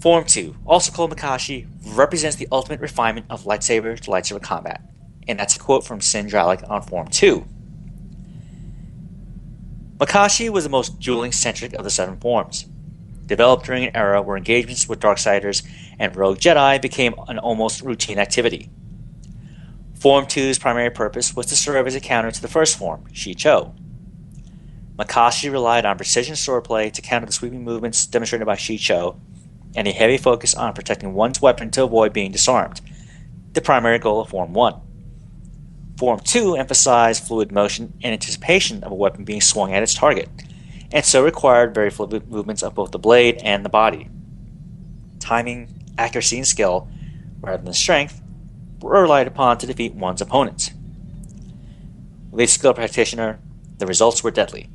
Form 2, also called Makashi, represents the ultimate refinement of lightsaber to lightsaber combat, and that's a quote from Sindralic on Form 2. Makashi was the most dueling-centric of the 7 forms, developed during an era where engagements with Darksiders and Rogue Jedi became an almost routine activity. Form 2's primary purpose was to serve as a counter to the first form, Shicho. Makashi relied on precision swordplay to counter the sweeping movements demonstrated by Shicho, and a heavy focus on protecting one's weapon to avoid being disarmed, the primary goal of Form 1. Form 2 emphasized fluid motion and anticipation of a weapon being swung at its target, and so required very fluid movements of both the blade and the body. Timing, accuracy, and skill, rather than strength, were relied upon to defeat one's opponent. With a skilled practitioner, the results were deadly.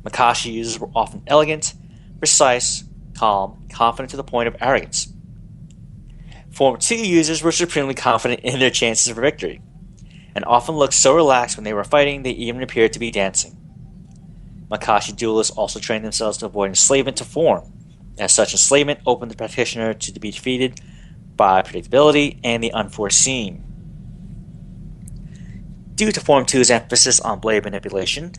Makashi users were often elegant, precise, calm, confident to the point of arrogance. Form 2 users were supremely confident in their chances for victory, and often looked so relaxed when they were fighting they even appeared to be dancing. Makashi duelists also trained themselves to avoid enslavement to form. As such, enslavement opened the practitioner to be defeated by predictability and the unforeseen. Due to Form 2's emphasis on blade manipulation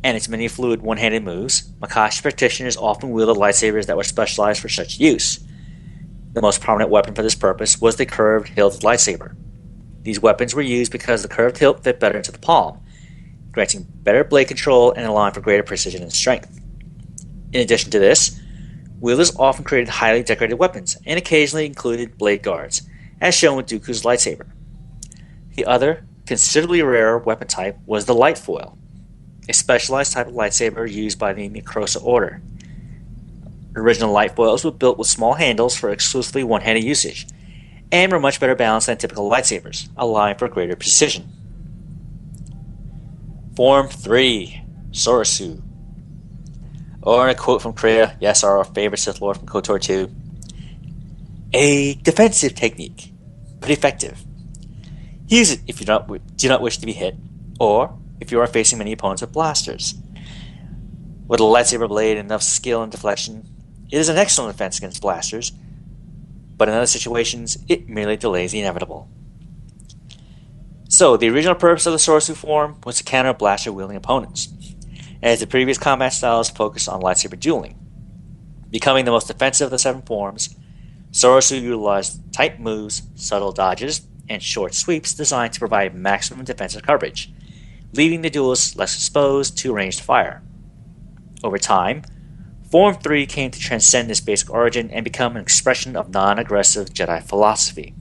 and its many fluid one-handed moves, Makashi practitioners often wielded lightsabers that were specialized for such use. The most prominent weapon for this purpose was the curved hilted lightsaber. These weapons were used because the curved hilt fit better into the palm, granting better blade control and allowing for greater precision and strength. In addition to this, wielders often created highly decorated weapons and occasionally included blade guards, as shown with Dooku's lightsaber. The other, considerably rarer weapon type was the light foil, a specialized type of lightsaber used by the Necrosa Order. Original light foils were built with small handles for exclusively one-handed usage, and were much better balanced than typical lightsabers, allowing for greater precision. Form 3, Sorasu. Or in a quote from Kreia, yes, our favorite Sith Lord from KOTOR 2, a defensive technique, but effective. Use it if you do not wish to be hit, or if you are facing many opponents with blasters. With a lightsaber blade and enough skill and deflection, it is an excellent defense against blasters, but in other situations, it merely delays the inevitable. So, the original purpose of the Sorasu form was to counter blaster-wielding opponents, as the previous combat styles focused on lightsaber dueling. Becoming the most defensive of the 7 forms, Sorasu utilized tight moves, subtle dodges, and short sweeps designed to provide maximum defensive coverage, leaving the duelists less exposed to ranged fire. Over time, Form 3 came to transcend this basic origin and become an expression of non-aggressive Jedi philosophy.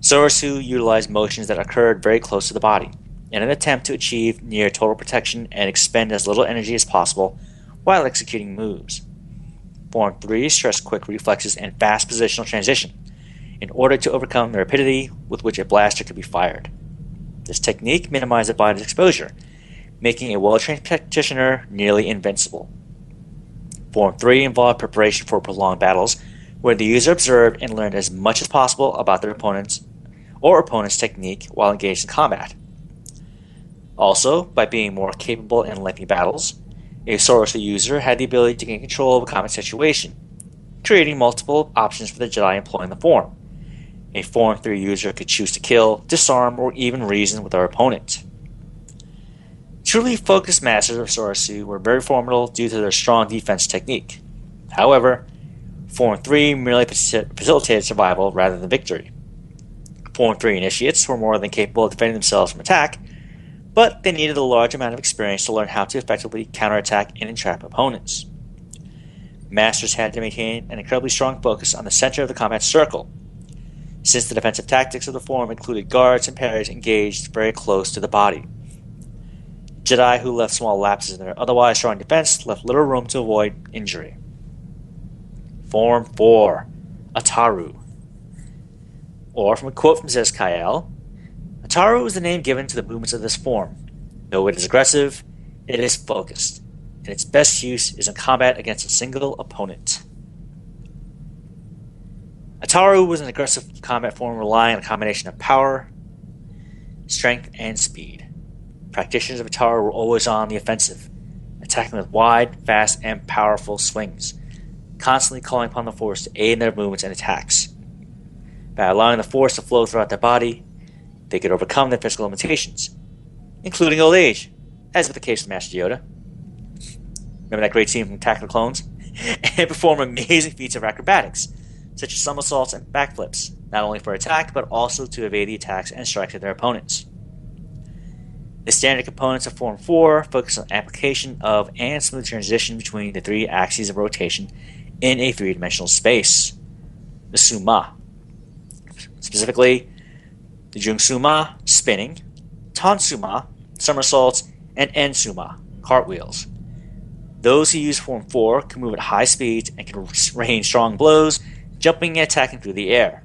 Sorasu utilized motions that occurred very close to the body, in an attempt to achieve near total protection and expend as little energy as possible while executing moves. Form 3 stressed quick reflexes and fast positional transition, in order to overcome the rapidity with which a blaster could be fired. This technique minimized the body's exposure, making a well-trained practitioner nearly invincible. Form 3 involved preparation for prolonged battles, where the user observed and learned as much as possible about their opponent's technique while engaged in combat. Also, by being more capable in lengthy battles, a Sorasu user had the ability to gain control of a combat situation, creating multiple options for the Jedi employing the form. A Form 3 user could choose to kill, disarm, or even reason with their opponent. Truly focused masters of Sorasu were very formidable due to their strong defense technique. However, Form 3 merely facilitated survival rather than victory. Form 3 initiates were more than capable of defending themselves from attack, but they needed a large amount of experience to learn how to effectively counterattack and entrap opponents. Masters had to maintain an incredibly strong focus on the center of the combat circle. since the defensive tactics of the form included guards and parries engaged very close to the body. Jedi who left small lapses in their otherwise strong defense left little room to avoid injury. Form 4, Ataru. Or, from a quote from Zez-Kyle, Ataru is the name given to the movements of this form. Though it is aggressive, it is focused, and its best use is in combat against a single opponent. Ataru was an aggressive combat form relying on a combination of power, strength, and speed. Practitioners of Ataru were always on the offensive, attacking with wide, fast, and powerful swings, constantly calling upon the Force to aid in their movements and attacks. By allowing the Force to flow throughout their body, they could overcome their physical limitations, including old age, as with the case of Master Yoda. Remember that great scene from Attack of the Clones? And perform amazing feats of acrobatics, such as somersaults and backflips, not only for attack, but also to evade the attacks and strikes of their opponents. The standard components of Form 4 focus on application of and smooth transition between the three axes of rotation in a three-dimensional space. The Suma. Specifically, the Jung Suma, spinning, Ton Suma, somersaults, and En Suma, cartwheels. Those who use Form 4 can move at high speeds and can rain strong blows, jumping and attacking through the air.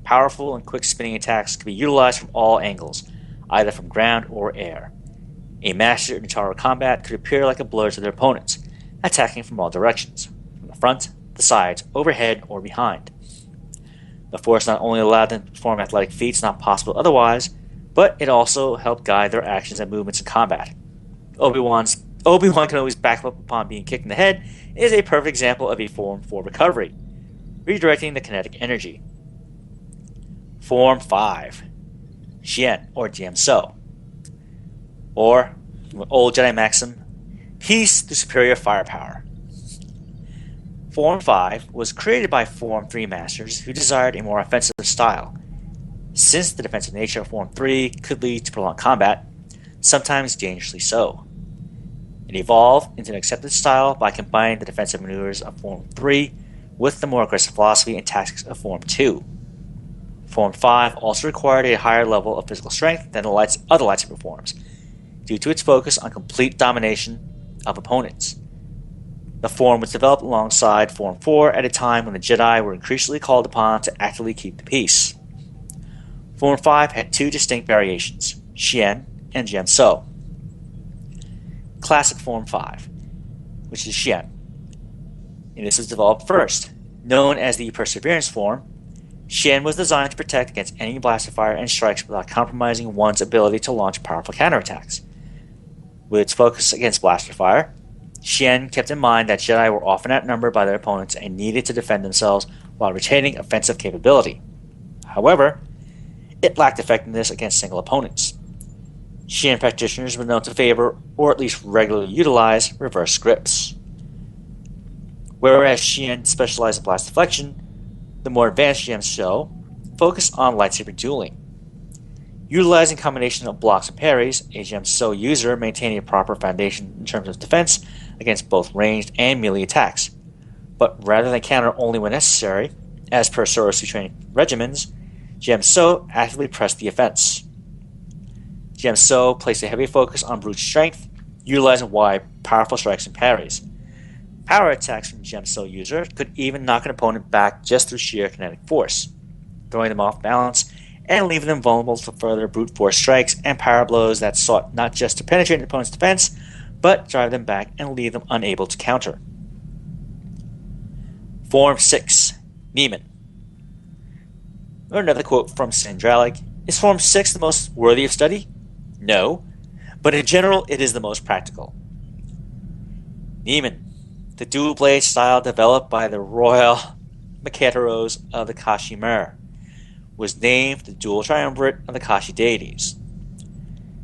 Powerful and quick spinning attacks can be utilized from all angles, either from ground or air. A master in Ataru combat could appear like a blur to their opponents, attacking from all directions, from the front, the sides, overhead, or behind. The Force not only allowed them to perform athletic feats not possible otherwise, but it also helped guide their actions and movements in combat. Obi-Wan can always back up upon being kicked in the head is a perfect example of a Form 4 recovery, redirecting the kinetic energy. Form 5, Xian, or Jian-So. Or, from an old Jedi maxim, peace through superior firepower. Form 5 was created by Form 3 masters who desired a more offensive style. Since the defensive nature of Form 3 could lead to prolonged combat, sometimes dangerously so. It evolved into an accepted style by combining the defensive maneuvers of Form 3 with the more aggressive philosophy and tactics of Form 2. Form 5 also required a higher level of physical strength than the other lightsaber forms, due to its focus on complete domination of opponents. The form was developed alongside Form 4 at a time when the Jedi were increasingly called upon to actively keep the peace. Form 5 had two distinct variations, Xian and Jian-So. Classic Form 5, which is Xian, and this was developed first. Known as the Perseverance form, Xian was designed to protect against any blaster fire and strikes without compromising one's ability to launch powerful counterattacks. With its focus against blaster fire, Xian kept in mind that Jedi were often outnumbered by their opponents and needed to defend themselves while retaining offensive capability. However, it lacked effectiveness against single opponents. Xian practitioners were known to favor, or at least regularly utilize, reverse grips. Whereas Xian specialized in blast deflection, the more advanced Jian-So focused on lightsaber dueling. Utilizing a combination of blocks and parries, a Jian-So user maintained a proper foundation in terms of defense against both ranged and melee attacks. But rather than counter only when necessary, as per Sorosui training regimens, Jian-So actively pressed the offense. Jian-So placed a heavy focus on brute strength, utilizing wide, powerful strikes and parries. Power attacks from Jian-So user could even knock an opponent back just through sheer kinetic force, throwing them off balance and leaving them vulnerable to further brute force strikes and power blows that sought not just to penetrate an opponent's defense, but drive them back and leave them unable to counter. Form 6, Neiman. Or another quote from Sandralik, is Form 6 the most worthy of study? No, but in general it is the most practical. Neiman, the dual blade style developed by the royal Maketeros of the Kashi Mer, was named the dual triumvirate of the Kashi deities.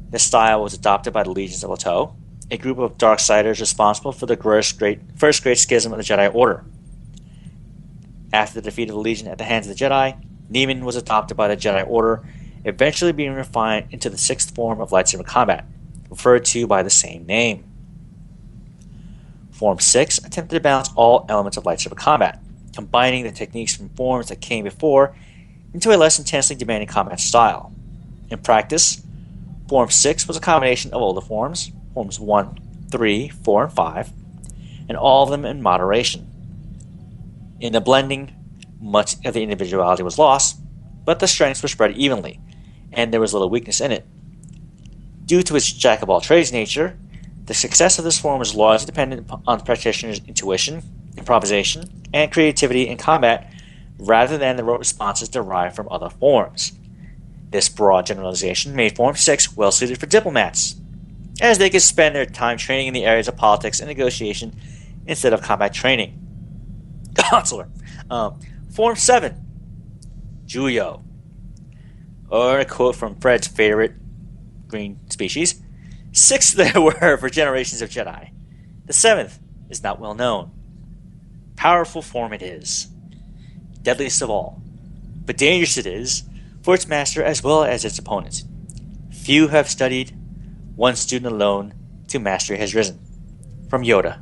This style was adopted by the Legions of Leto, a group of Darksiders responsible for the first great schism of the Jedi Order. After the defeat of the Legion at the hands of the Jedi, Neiman was adopted by the Jedi Order, eventually being refined into the sixth form of lightsaber combat, referred to by the same name. Form 6 attempted to balance all elements of lightsaber combat, combining the techniques from forms that came before into a less intensely demanding combat style. In practice, Form 6 was a combination of older forms, Forms 1, 3, 4, and 5, and all of them in moderation. In the blending, much of the individuality was lost, but the strengths were spread evenly, and there was little weakness in it. Due to its jack-of-all-trades nature, the success of this form was largely dependent on the practitioner's intuition, improvisation, and creativity in combat, rather than the rote responses derived from other forms. This broad generalization made Form 6 well-suited for diplomats, as they could spend their time training in the areas of politics and negotiation instead of combat training. Consular. Form 7, Juyo. Or a quote from Fred's favorite green species: 6 there were for generations of Jedi. The 7th is not well known. Powerful form it is, deadliest of all, but dangerous it is for its master as well as its opponent. Few have studied, one student alone to mastery has risen. From Yoda.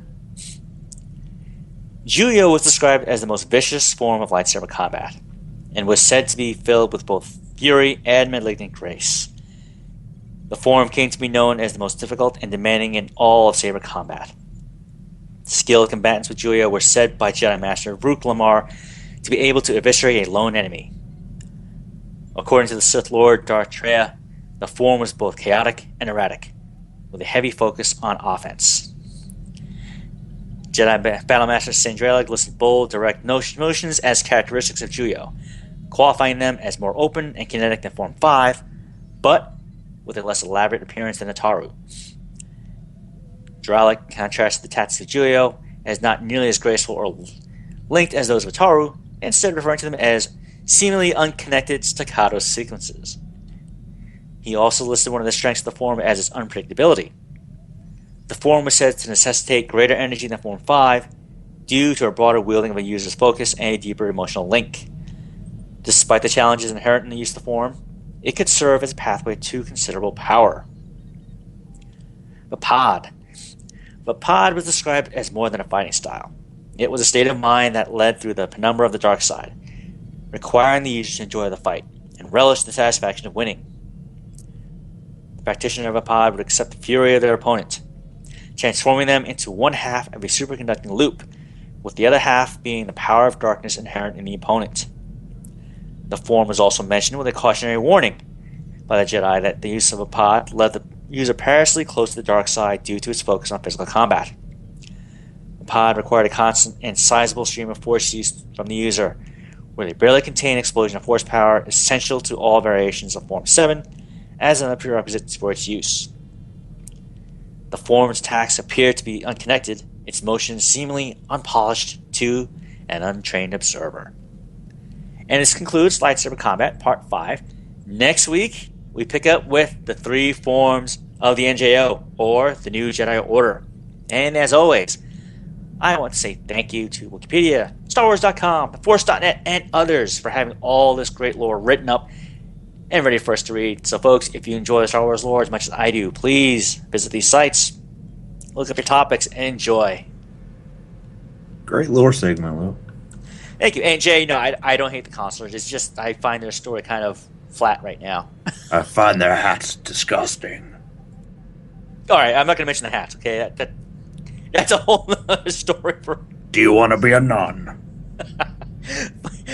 Juyo was described as the most vicious form of lightsaber combat, and was said to be filled with both fury and malignant grace. The form came to be known as the most difficult and demanding in all of saber combat. Skilled combatants with Juyo were said by Jedi Master Rook Lamar to be able to eviscerate a lone enemy. According to the Sith Lord Darth Traya, the form was both chaotic and erratic, with a heavy focus on offense. Jedi Battlemaster Sandralig listed bold, direct motions as characteristics of Juyo, qualifying them as more open and kinetic than Form 5, but with a less elaborate appearance than Ataru. Dralik contrasted the tactics of Juyo as not nearly as graceful or linked as those of Ataru, instead referring to them as seemingly unconnected staccato sequences. He also listed one of the strengths of the form as its unpredictability. The form was said to necessitate greater energy than Form 5 due to a broader wielding of a user's focus and a deeper emotional link. Despite the challenges inherent in the use of the form, it could serve as a pathway to considerable power. Vapad was described as more than a fighting style. It was a state of mind that led through the penumbra of the dark side, requiring the user to enjoy the fight and relish the satisfaction of winning. The practitioner of Vapad would accept the fury of their opponent, transforming them into one half of a superconducting loop, with the other half being the power of darkness inherent in the opponent. The form was also mentioned with a cautionary warning by the Jedi that the use of Vapad led the user perilously close to the dark side due to its focus on physical combat. Vapad required a constant and sizable stream of force use from the user, where they barely contain explosion of force power essential to all variations of Form 7 as a prerequisite for its use. The form's attacks appear to be unconnected, its motions seemingly unpolished to an untrained observer. And this concludes Lightsaber Combat Part 5. Next week, we pick up with the 3 forms of the NJO, or the New Jedi Order. And as always, I want to say thank you to Wikipedia, StarWars.com, TheForce.net, and others for having all this great lore written up and ready for us to read. So folks, if you enjoy the Star Wars lore as much as I do, please visit these sites, look up your topics, and enjoy. Great lore segment, Luke. Thank you. And Jay, no, I don't hate the consulars. It's just I find their story kind of flat right now. I find their hats disgusting. All right, I'm not going to mention the hats, okay? That's a whole other story for... Do you want to be a nun?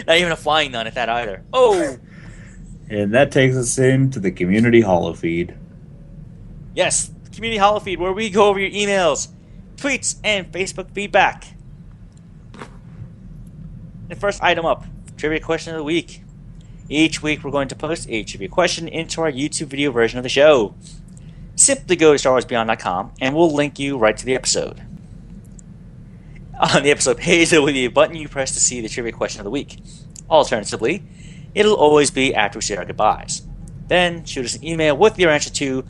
Not even a flying nun at that either. Oh! And that takes us into the community holo feed. Yes, community holo feed, where we go over your emails, tweets, and Facebook feedback. The first item up, trivia question of the week. Each week we're going to post a trivia question into our YouTube video version of the show. Simply go to StarWarsBeyond.com and we'll link you right to the episode. On the episode page, there will be a button you press to see the trivia question of the week. Alternatively, it'll always be after we say our goodbyes. Then shoot us an email with your answer to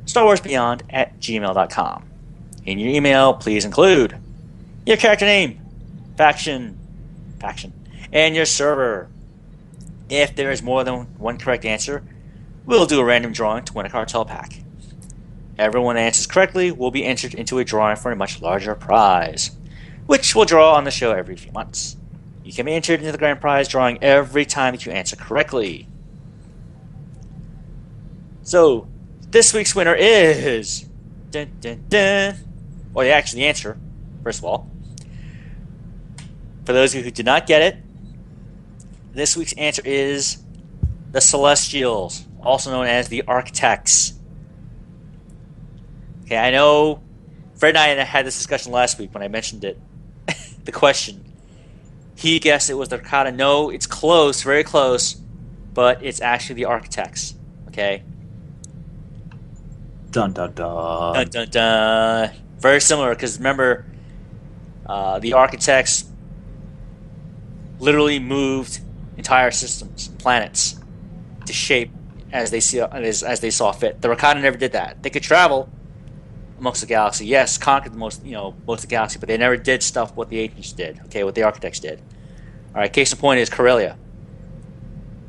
StarWarsBeyond@gmail.com. In your email, please include your character name, faction, and your server. If there is more than one correct answer, we'll do a random drawing to win a cartel pack. Everyone that answers correctly will be entered into a drawing for a much larger prize, which we'll draw on the show every few months. You can be entered into the grand prize drawing every time that you answer correctly. So, this week's winner is... Dun, dun, dun. Well, actually, the answer, first of all. For those of you who did not get it, this week's answer is the Celestials, also known as the Architects. Okay, I know Fred and I had this discussion last week when I mentioned it. The question. He guessed it was the Arcana. No, it's close, very close, but it's actually the Architects. Okay? Dun dun dun. Dun dun dun. Very similar, because remember, the Architects literally moved entire systems, planets, to shape as they saw fit. The Arcana never did that. They could travel amongst the galaxy, yes, conquered most of the galaxy, but they never did stuff what the Ancients did. Okay, what the Architects did. All right, case in point is Corellia.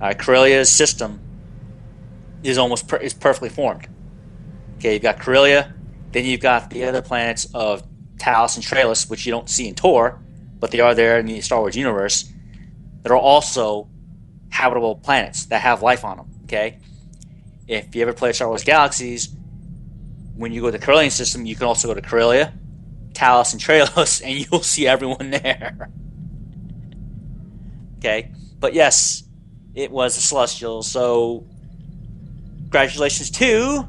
All right, Corellia's system is is perfectly formed. Okay, you've got Corellia, then you've got the other planets of Talos and Traelus, which you don't see in Tor, but they are there in the Star Wars universe, that are also habitable planets that have life on them. Okay, if you ever play Star Wars Galaxies, when you go to the Corellian system, you can also go to Corellia, Talos, and Traelus, and you'll see everyone there. Okay, but yes, it was the Celestials. So, congratulations to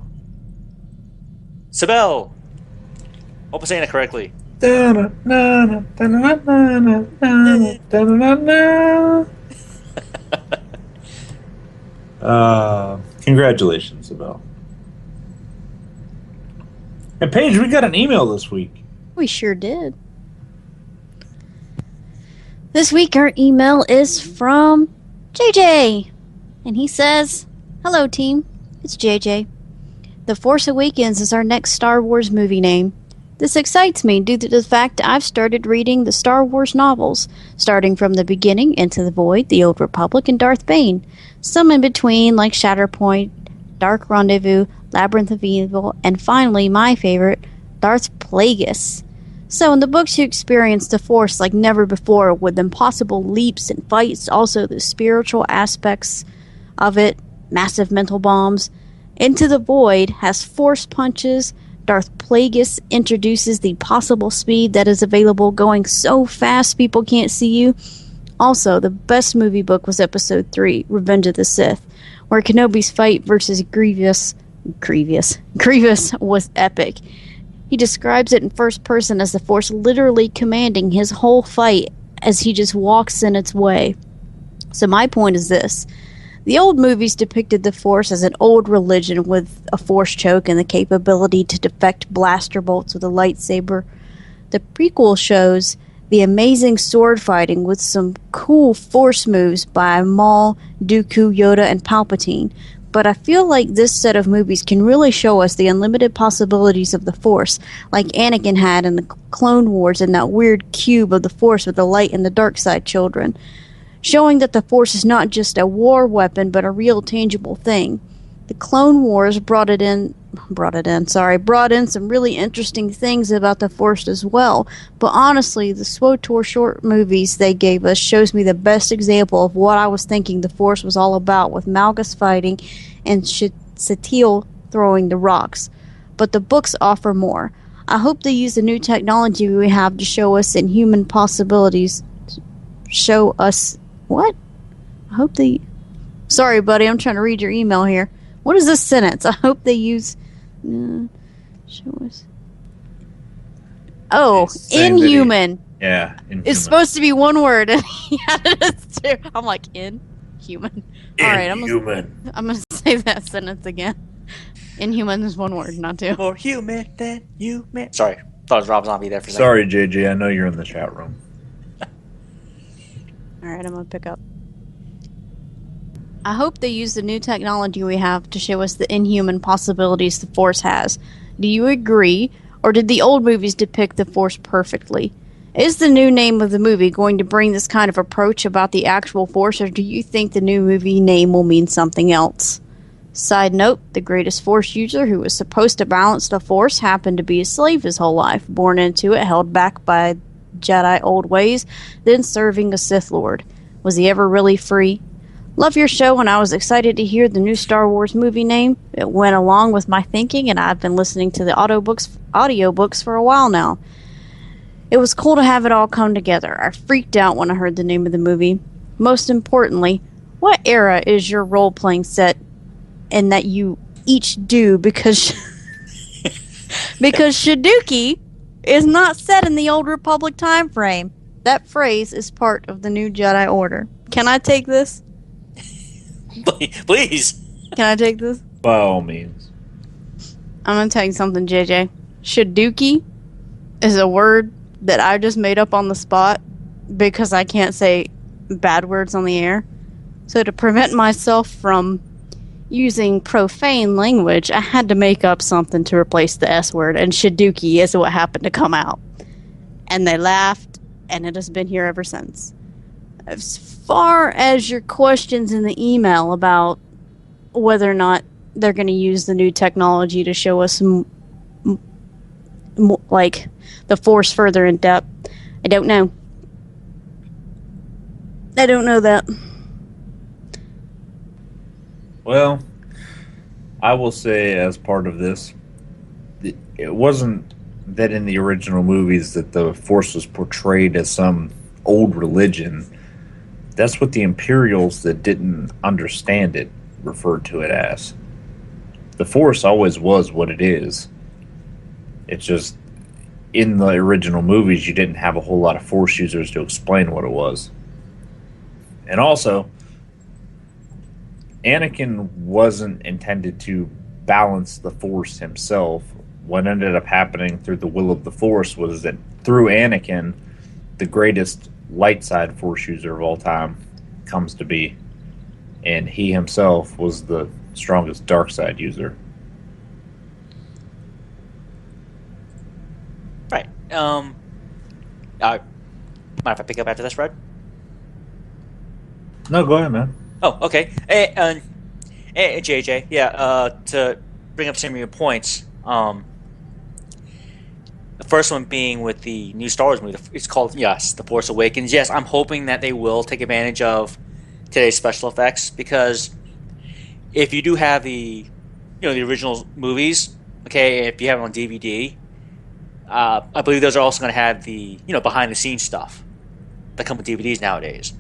Sibel. Hope I'm saying it correctly. Congratulations, Isabel. And Paige, we got an email this week. We sure did. This week our email is from JJ. And he says, "Hello team, it's JJ. The Force Awakens is our next Star Wars movie name. This excites me due to the fact I've started reading the Star Wars novels, starting from the beginning, Into the Void, The Old Republic, and Darth Bane. Some in between, like Shatterpoint, Dark Rendezvous, Labyrinth of Evil, and finally, my favorite, Darth Plagueis. So in the books you experience the Force like never before, with impossible leaps and fights, also the spiritual aspects of it, massive mental bombs. Into the Void has Force punches. Darth Plagueis introduces the possible speed that is available, going so fast people can't see you. Also, the best movie book was Episode 3, Revenge of the Sith, where Kenobi's fight versus Grievous was epic. He describes it in first person as the Force literally commanding his whole fight as he just walks in its way. So my point is this. The old movies depicted the Force as an old religion with a Force choke and the capability to deflect blaster bolts with a lightsaber. The prequel shows the amazing sword fighting with some cool Force moves by Maul, Dooku, Yoda, and Palpatine. But I feel like this set of movies can really show us the unlimited possibilities of the Force, like Anakin had in the Clone Wars and that weird cube of the Force with the light and the dark side children, showing that the Force is not just a war weapon but a real tangible thing. The Clone Wars brought in some really interesting things about the Force as well, but honestly, the SWTOR short movies they gave us shows me the best example of what I was thinking the Force was all about, with Malgus fighting and Satele throwing the rocks. But the books offer more. I hope they use the new technology we have to show us inhuman possibilities. Show us... What? I hope they... Sorry, buddy, I'm trying to read your email here. What is this sentence? I hope they use... show us... Oh, inhuman. Yeah, inhuman. It's supposed to be one word, and he added us two. I'm like, inhuman. Alright, I'm gonna say that sentence again. Inhuman is one word, not two. More human than human. Sorry, thought it was Rob Zombie there for a second. Sorry, JJ, I know you're in the chat room. Alright, I'm gonna pick up. I hope they use the new technology we have to show us the inhuman possibilities the Force has. Do you agree, or did the old movies depict the Force perfectly? Is the new name of the movie going to bring this kind of approach about the actual Force, or do you think the new movie name will mean something else? Side note, the greatest Force user who was supposed to balance the Force happened to be a slave his whole life, born into it, held back by Jedi old ways than serving a Sith Lord. Was he ever really free? Love your show, and I was excited to hear the new Star Wars movie name. It went along with my thinking, and I've been listening to the audiobooks for a while now. It was cool to have it all come together. I freaked out when I heard the name of the movie. Most importantly, what era is your role-playing set and that you each do? Because Shaduki is not set in the Old Republic time frame. That phrase is part of the new Jedi Order. Can I take this? Please. Can I take this? By all means. I'm going to tell you something, JJ. Shaduki is a word that I just made up on the spot because I can't say bad words on the air. So to prevent myself from using profane language, I had to make up something to replace the S word, and Shaduki is what happened to come out. And they laughed, and it has been here ever since. As far as your questions in the email about whether or not they're going to use the new technology to show us like the Force further in depth, I don't know. I don't know that. Well, I will say as part of this, it wasn't that in the original movies that the Force was portrayed as some old religion. That's what the Imperials that didn't understand it referred to it as. The Force always was what it is. It's just, in the original movies, you didn't have a whole lot of Force users to explain what it was. And also, Anakin wasn't intended to balance the Force himself. What ended up happening through the will of the Force was that through Anakin, the greatest light side Force user of all time comes to be. And he himself was the strongest dark side user. Right. Mind if I pick up after this, Fred? No, go ahead, man. Oh, okay. Hey, JJ, to bring up some of your points, the first one being with the new Star Wars movie. It's called, yes, The Force Awakens. Yes, I'm hoping that they will take advantage of today's special effects, because if you do have the original movies, okay, if you have them on DVD, I believe those are also going to have the behind the scenes stuff that come with DVDs nowadays.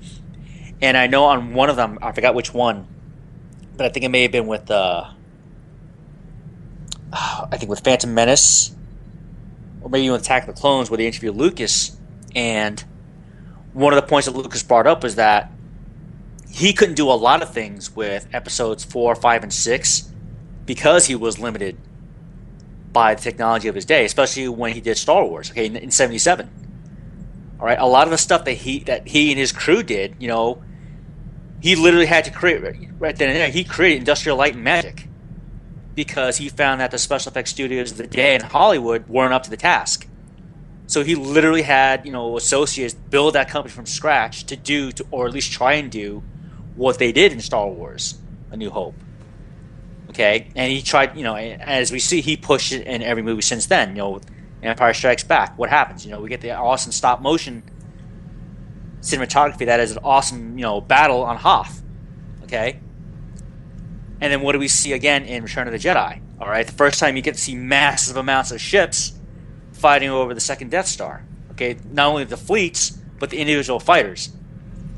And I know on one of them, I forgot which one, but I think it may have been with with Phantom Menace, or maybe even Attack of the Clones, where they interview Lucas. And one of the points that Lucas brought up was that he couldn't do a lot of things with episodes 4, 5, and 6 because he was limited by the technology of his day, especially when he did Star Wars, okay, in 77. All right, a lot of the stuff that he and his crew did, he literally had to create right then and there. He created Industrial Light and Magic because he found that the special effects studios of the day in Hollywood weren't up to the task. So he literally had associates build that company from scratch or at least try and do what they did in Star Wars: A New Hope. Okay, and he tried. As we see, he pushed it in every movie since then. Empire Strikes Back. What happens? We get the awesome stop motion cinematography that is an awesome, battle on Hoth. Okay? And then what do we see again in Return of the Jedi? All right, the first time you get to see massive amounts of ships fighting over the second Death Star. Okay, not only the fleets, but the individual fighters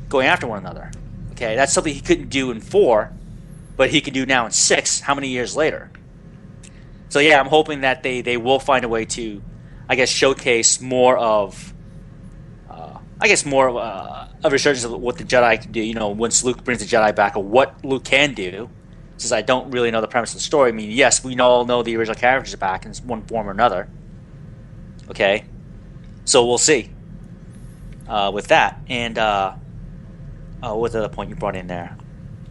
going after one another. Okay, that's something he couldn't do in 4, but he can do now in 6. How many years later? So yeah, I'm hoping that they will find a way to, showcase more of, a resurgence of what the Jedi can do. Once Luke brings the Jedi back, or what Luke can do. Since I don't really know the premise of the story. I mean, yes, we all know the original characters are back in one form or another. Okay, so we'll see with that. And what's the other point you brought in there?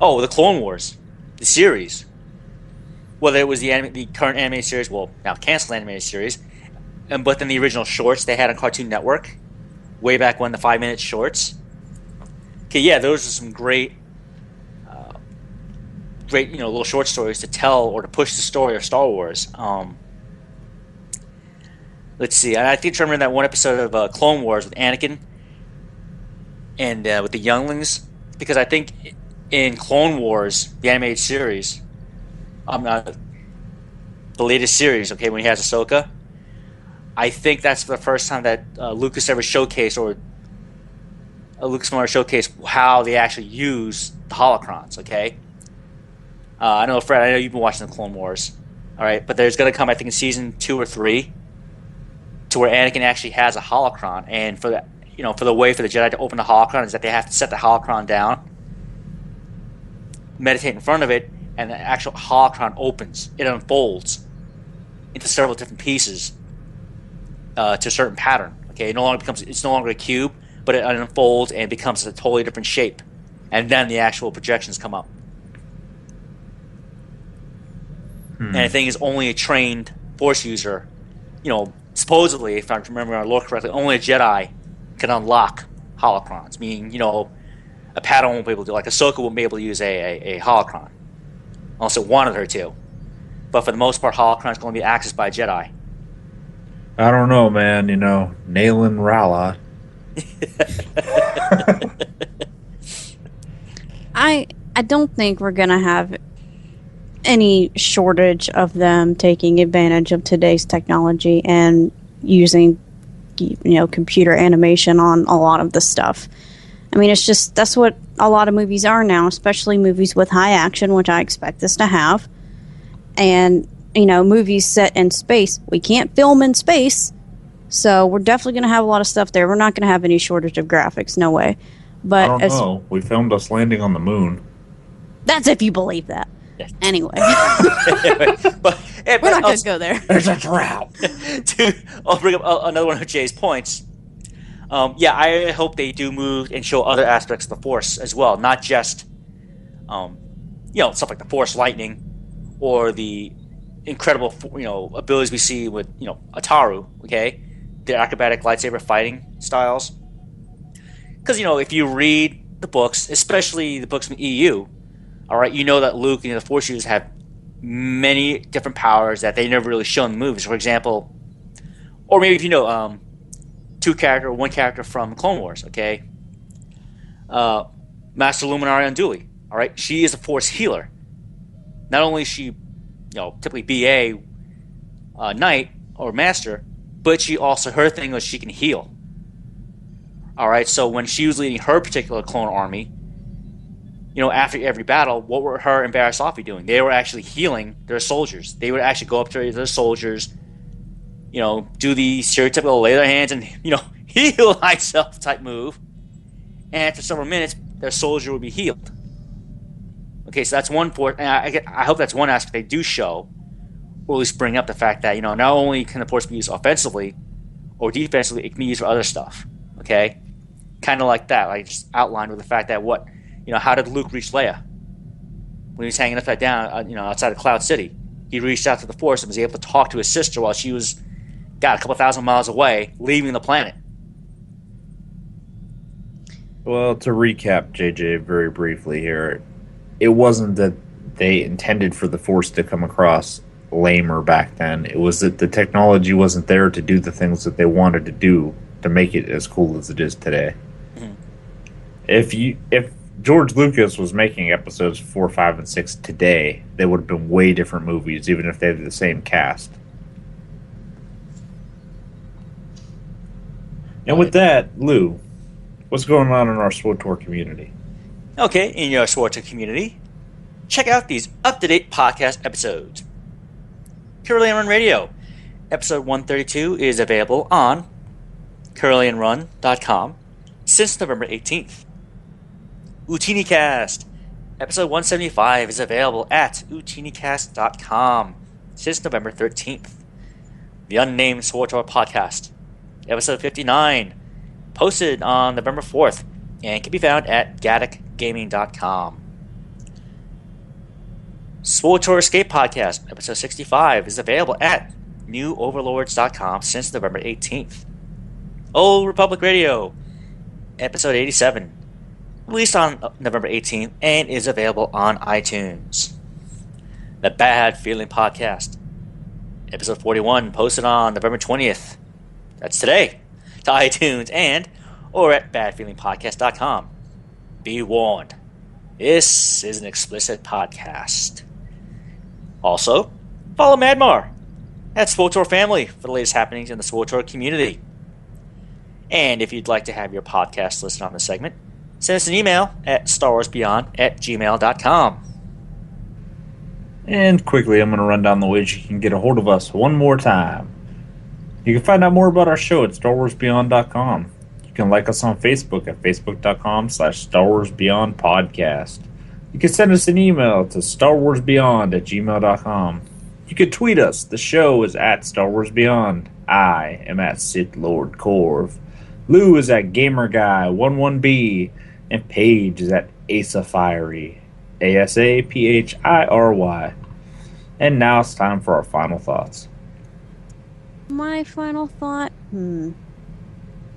Oh, the Clone Wars, the series. Whether it was the current animated series, well, now canceled animated series, but then the original shorts they had on Cartoon Network, way back when, the 5-minute shorts. Okay, yeah, those are some great, little short stories to tell or to push the story of Star Wars. let's see. I think I remember that one episode of Clone Wars with Anakin and with the younglings, because I think in Clone Wars, the animated series, the latest series, okay, when he has Ahsoka, I think that's the first time that Lucas ever showcased, or Lucas ever showcased how they actually use the holocrons, okay? I know, Fred, I know you've been watching the Clone Wars, all right, but there's going to come, I think, in season 2 or 3, to where Anakin actually has a holocron, and for the way for the Jedi to open the holocron is that they have to set the holocron down, meditate in front of it, and the actual holocron opens. It unfolds into several different pieces to a certain pattern. Okay, it's no longer a cube, but it unfolds and becomes a totally different shape, and then the actual projections come up. And I think it's only a trained Force user, supposedly, if I remember our lore correctly, only a Jedi can unlock holocrons. Meaning, a Padawan won't be able to. Like Ahsoka won't be able to use a holocron unless it wanted her to. But for the most part, holocron is going to be accessed by a Jedi. I don't know, man. Nayland Rala. I don't think we're gonna have any shortage of them taking advantage of today's technology and using computer animation on a lot of the stuff. I mean, that's what a lot of movies are now, especially movies with high action, which I expect this to have. And movies set in space, we can't film in space, so we're definitely going to have a lot of stuff there. We're not going to have any shortage of graphics, no way. But I don't know. We filmed us landing on the moon. That's if you believe that. Yes. Anyway. but we're not going to go there. There's a drought. I'll bring up another one of Jay's points. I hope they do move and show other aspects of the Force as well, not just, stuff like the Force lightning or the incredible, abilities we see with, Ataru, okay, the acrobatic lightsaber fighting styles. Because if you read the books, especially the books from EU, all right, that Luke and the Force users have many different powers that they never really show in the movies. For example, or maybe if one character from Clone Wars, okay, Master Luminary Unduli, all right, she is a Force healer. Not only is she, typically BA Knight or Master, but she also, her thing was she can heal. All right, so when she was leading her particular clone army, after every battle, what were her and Barriss Offee doing? They were actually healing their soldiers. They would actually go up to their soldiers, do the stereotypical lay their hands and, heal thyself type move. And after several minutes, their soldier would be healed. Okay, so that's one Force. And I hope that's one aspect they do show, or at least bring up the fact that, not only can the Force be used offensively or defensively, it can be used for other stuff. Okay? Kind of like that. Like just outlined with the fact that how did Luke reach Leia? When he was hanging upside down, outside of Cloud City. He reached out to the Force and was able to talk to his sister while she was, a couple thousand miles away, leaving the planet. Well, to recap, JJ, very briefly here, it wasn't that they intended for the Force to come across lamer back then. It was that the technology wasn't there to do the things that they wanted to do to make it as cool as it is today. Mm-hmm. If George Lucas was making episodes 4, 5, and 6 today, they would have been way different movies, even if they had the same cast. And with that, Lou, what's going on in our SWTOR community? Okay, in your SWTOR community, check out these up-to-date podcast episodes. Caroline Run Radio, episode 132 is available on CurlianRun.com since November 18th. UtiniCast, episode 175 is available at utinicast.com since November 13th. The Unnamed SWTOR Podcast, episode 59, posted on November 4th and can be found at GatticGaming.com. SWTOR Escape Podcast, episode 65, is available at NewOverlords.com since November 18th. Old Republic Radio, episode 87, released on November 18th and is available on iTunes. The Bad Feeling Podcast, episode 41, posted on November 20th That's today. To iTunes and or at badfeelingpodcast.com. Be warned. This is an explicit podcast. Also, follow Madmar at SWOTOR Family for the latest happenings in the SWOTOR community. And if you'd like to have your podcast listed on the segment, send us an email at StarWarsBeyond@gmail.com. And quickly, I'm going to run down the ways you can get a hold of us one more time. You can find out more about our show at StarWarsBeyond.com. You can like us on Facebook at Facebook.com/StarWarsBeyondPodcast. You can send us an email to StarWarsBeyond@gmail.com. You can tweet us. The show is at StarWarsBeyond. I am at Sith Lord Corv. Lou is at GamerGuy11B. And Paige is at Asaphiry. ASAPHIRY. And now it's time for our final thoughts. My final thought? I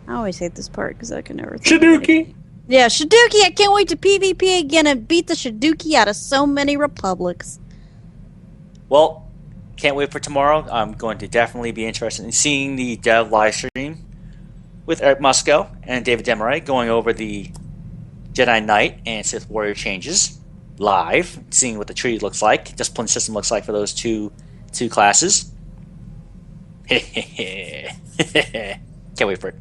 always hate this part because I can never think Shaduki! Yeah, Shaduki! I can't wait to PvP again and beat the Shaduki out of so many republics. Well, can't wait for tomorrow. I'm going to definitely be interested in seeing the dev live stream with Eric Musco and David Demaray going over the Jedi Knight and Sith Warrior changes live, seeing what the tree looks like, discipline system looks like for those two classes. Can't wait for it.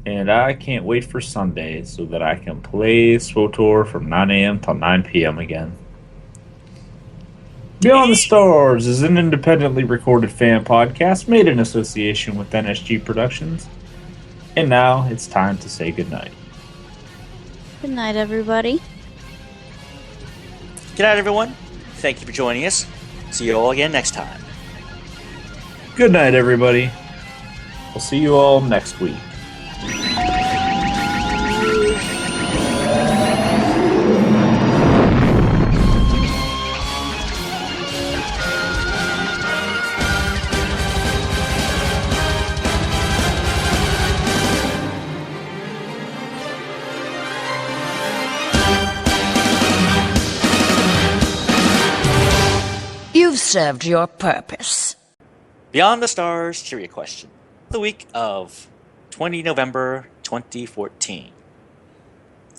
And I can't wait for Sunday so that I can play SWOTOR from 9 a.m. till 9 p.m. again. Beyond the Stars is an independently recorded fan podcast made in association with NSG Productions. And now it's time to say goodnight. Good night, everybody. Good night, everyone. Thank you for joining us. See you all again next time. Good night, everybody. We'll see you all next week. You've served your purpose. Beyond the Stars trivia question. The week of 20 November 2014.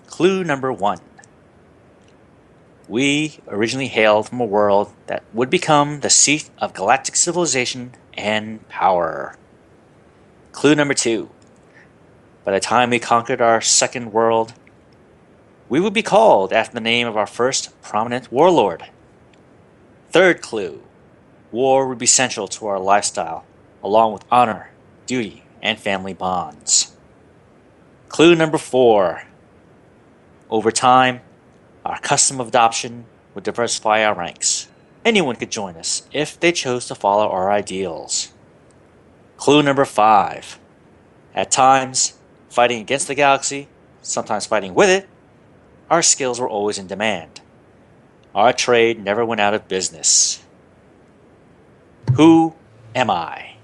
Clue number 1. We originally hailed from a world that would become the seat of galactic civilization and power. Clue number 2. By the time we conquered our second world, we would be called after the name of our first prominent warlord. Third clue. War would be central to our lifestyle, along with honor, duty, and family bonds. Clue number 4. Over time, our custom of adoption would diversify our ranks. Anyone could join us if they chose to follow our ideals. Clue number 5. At times, fighting against the galaxy, sometimes fighting with it, our skills were always in demand. Our trade never went out of business. Who am I?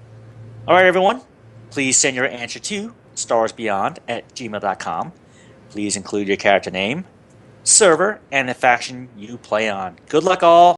Alright, everyone. Please send your answer to StarWarsBeyond@gmail.com. Please include your character name, server, and the faction you play on. Good luck, all.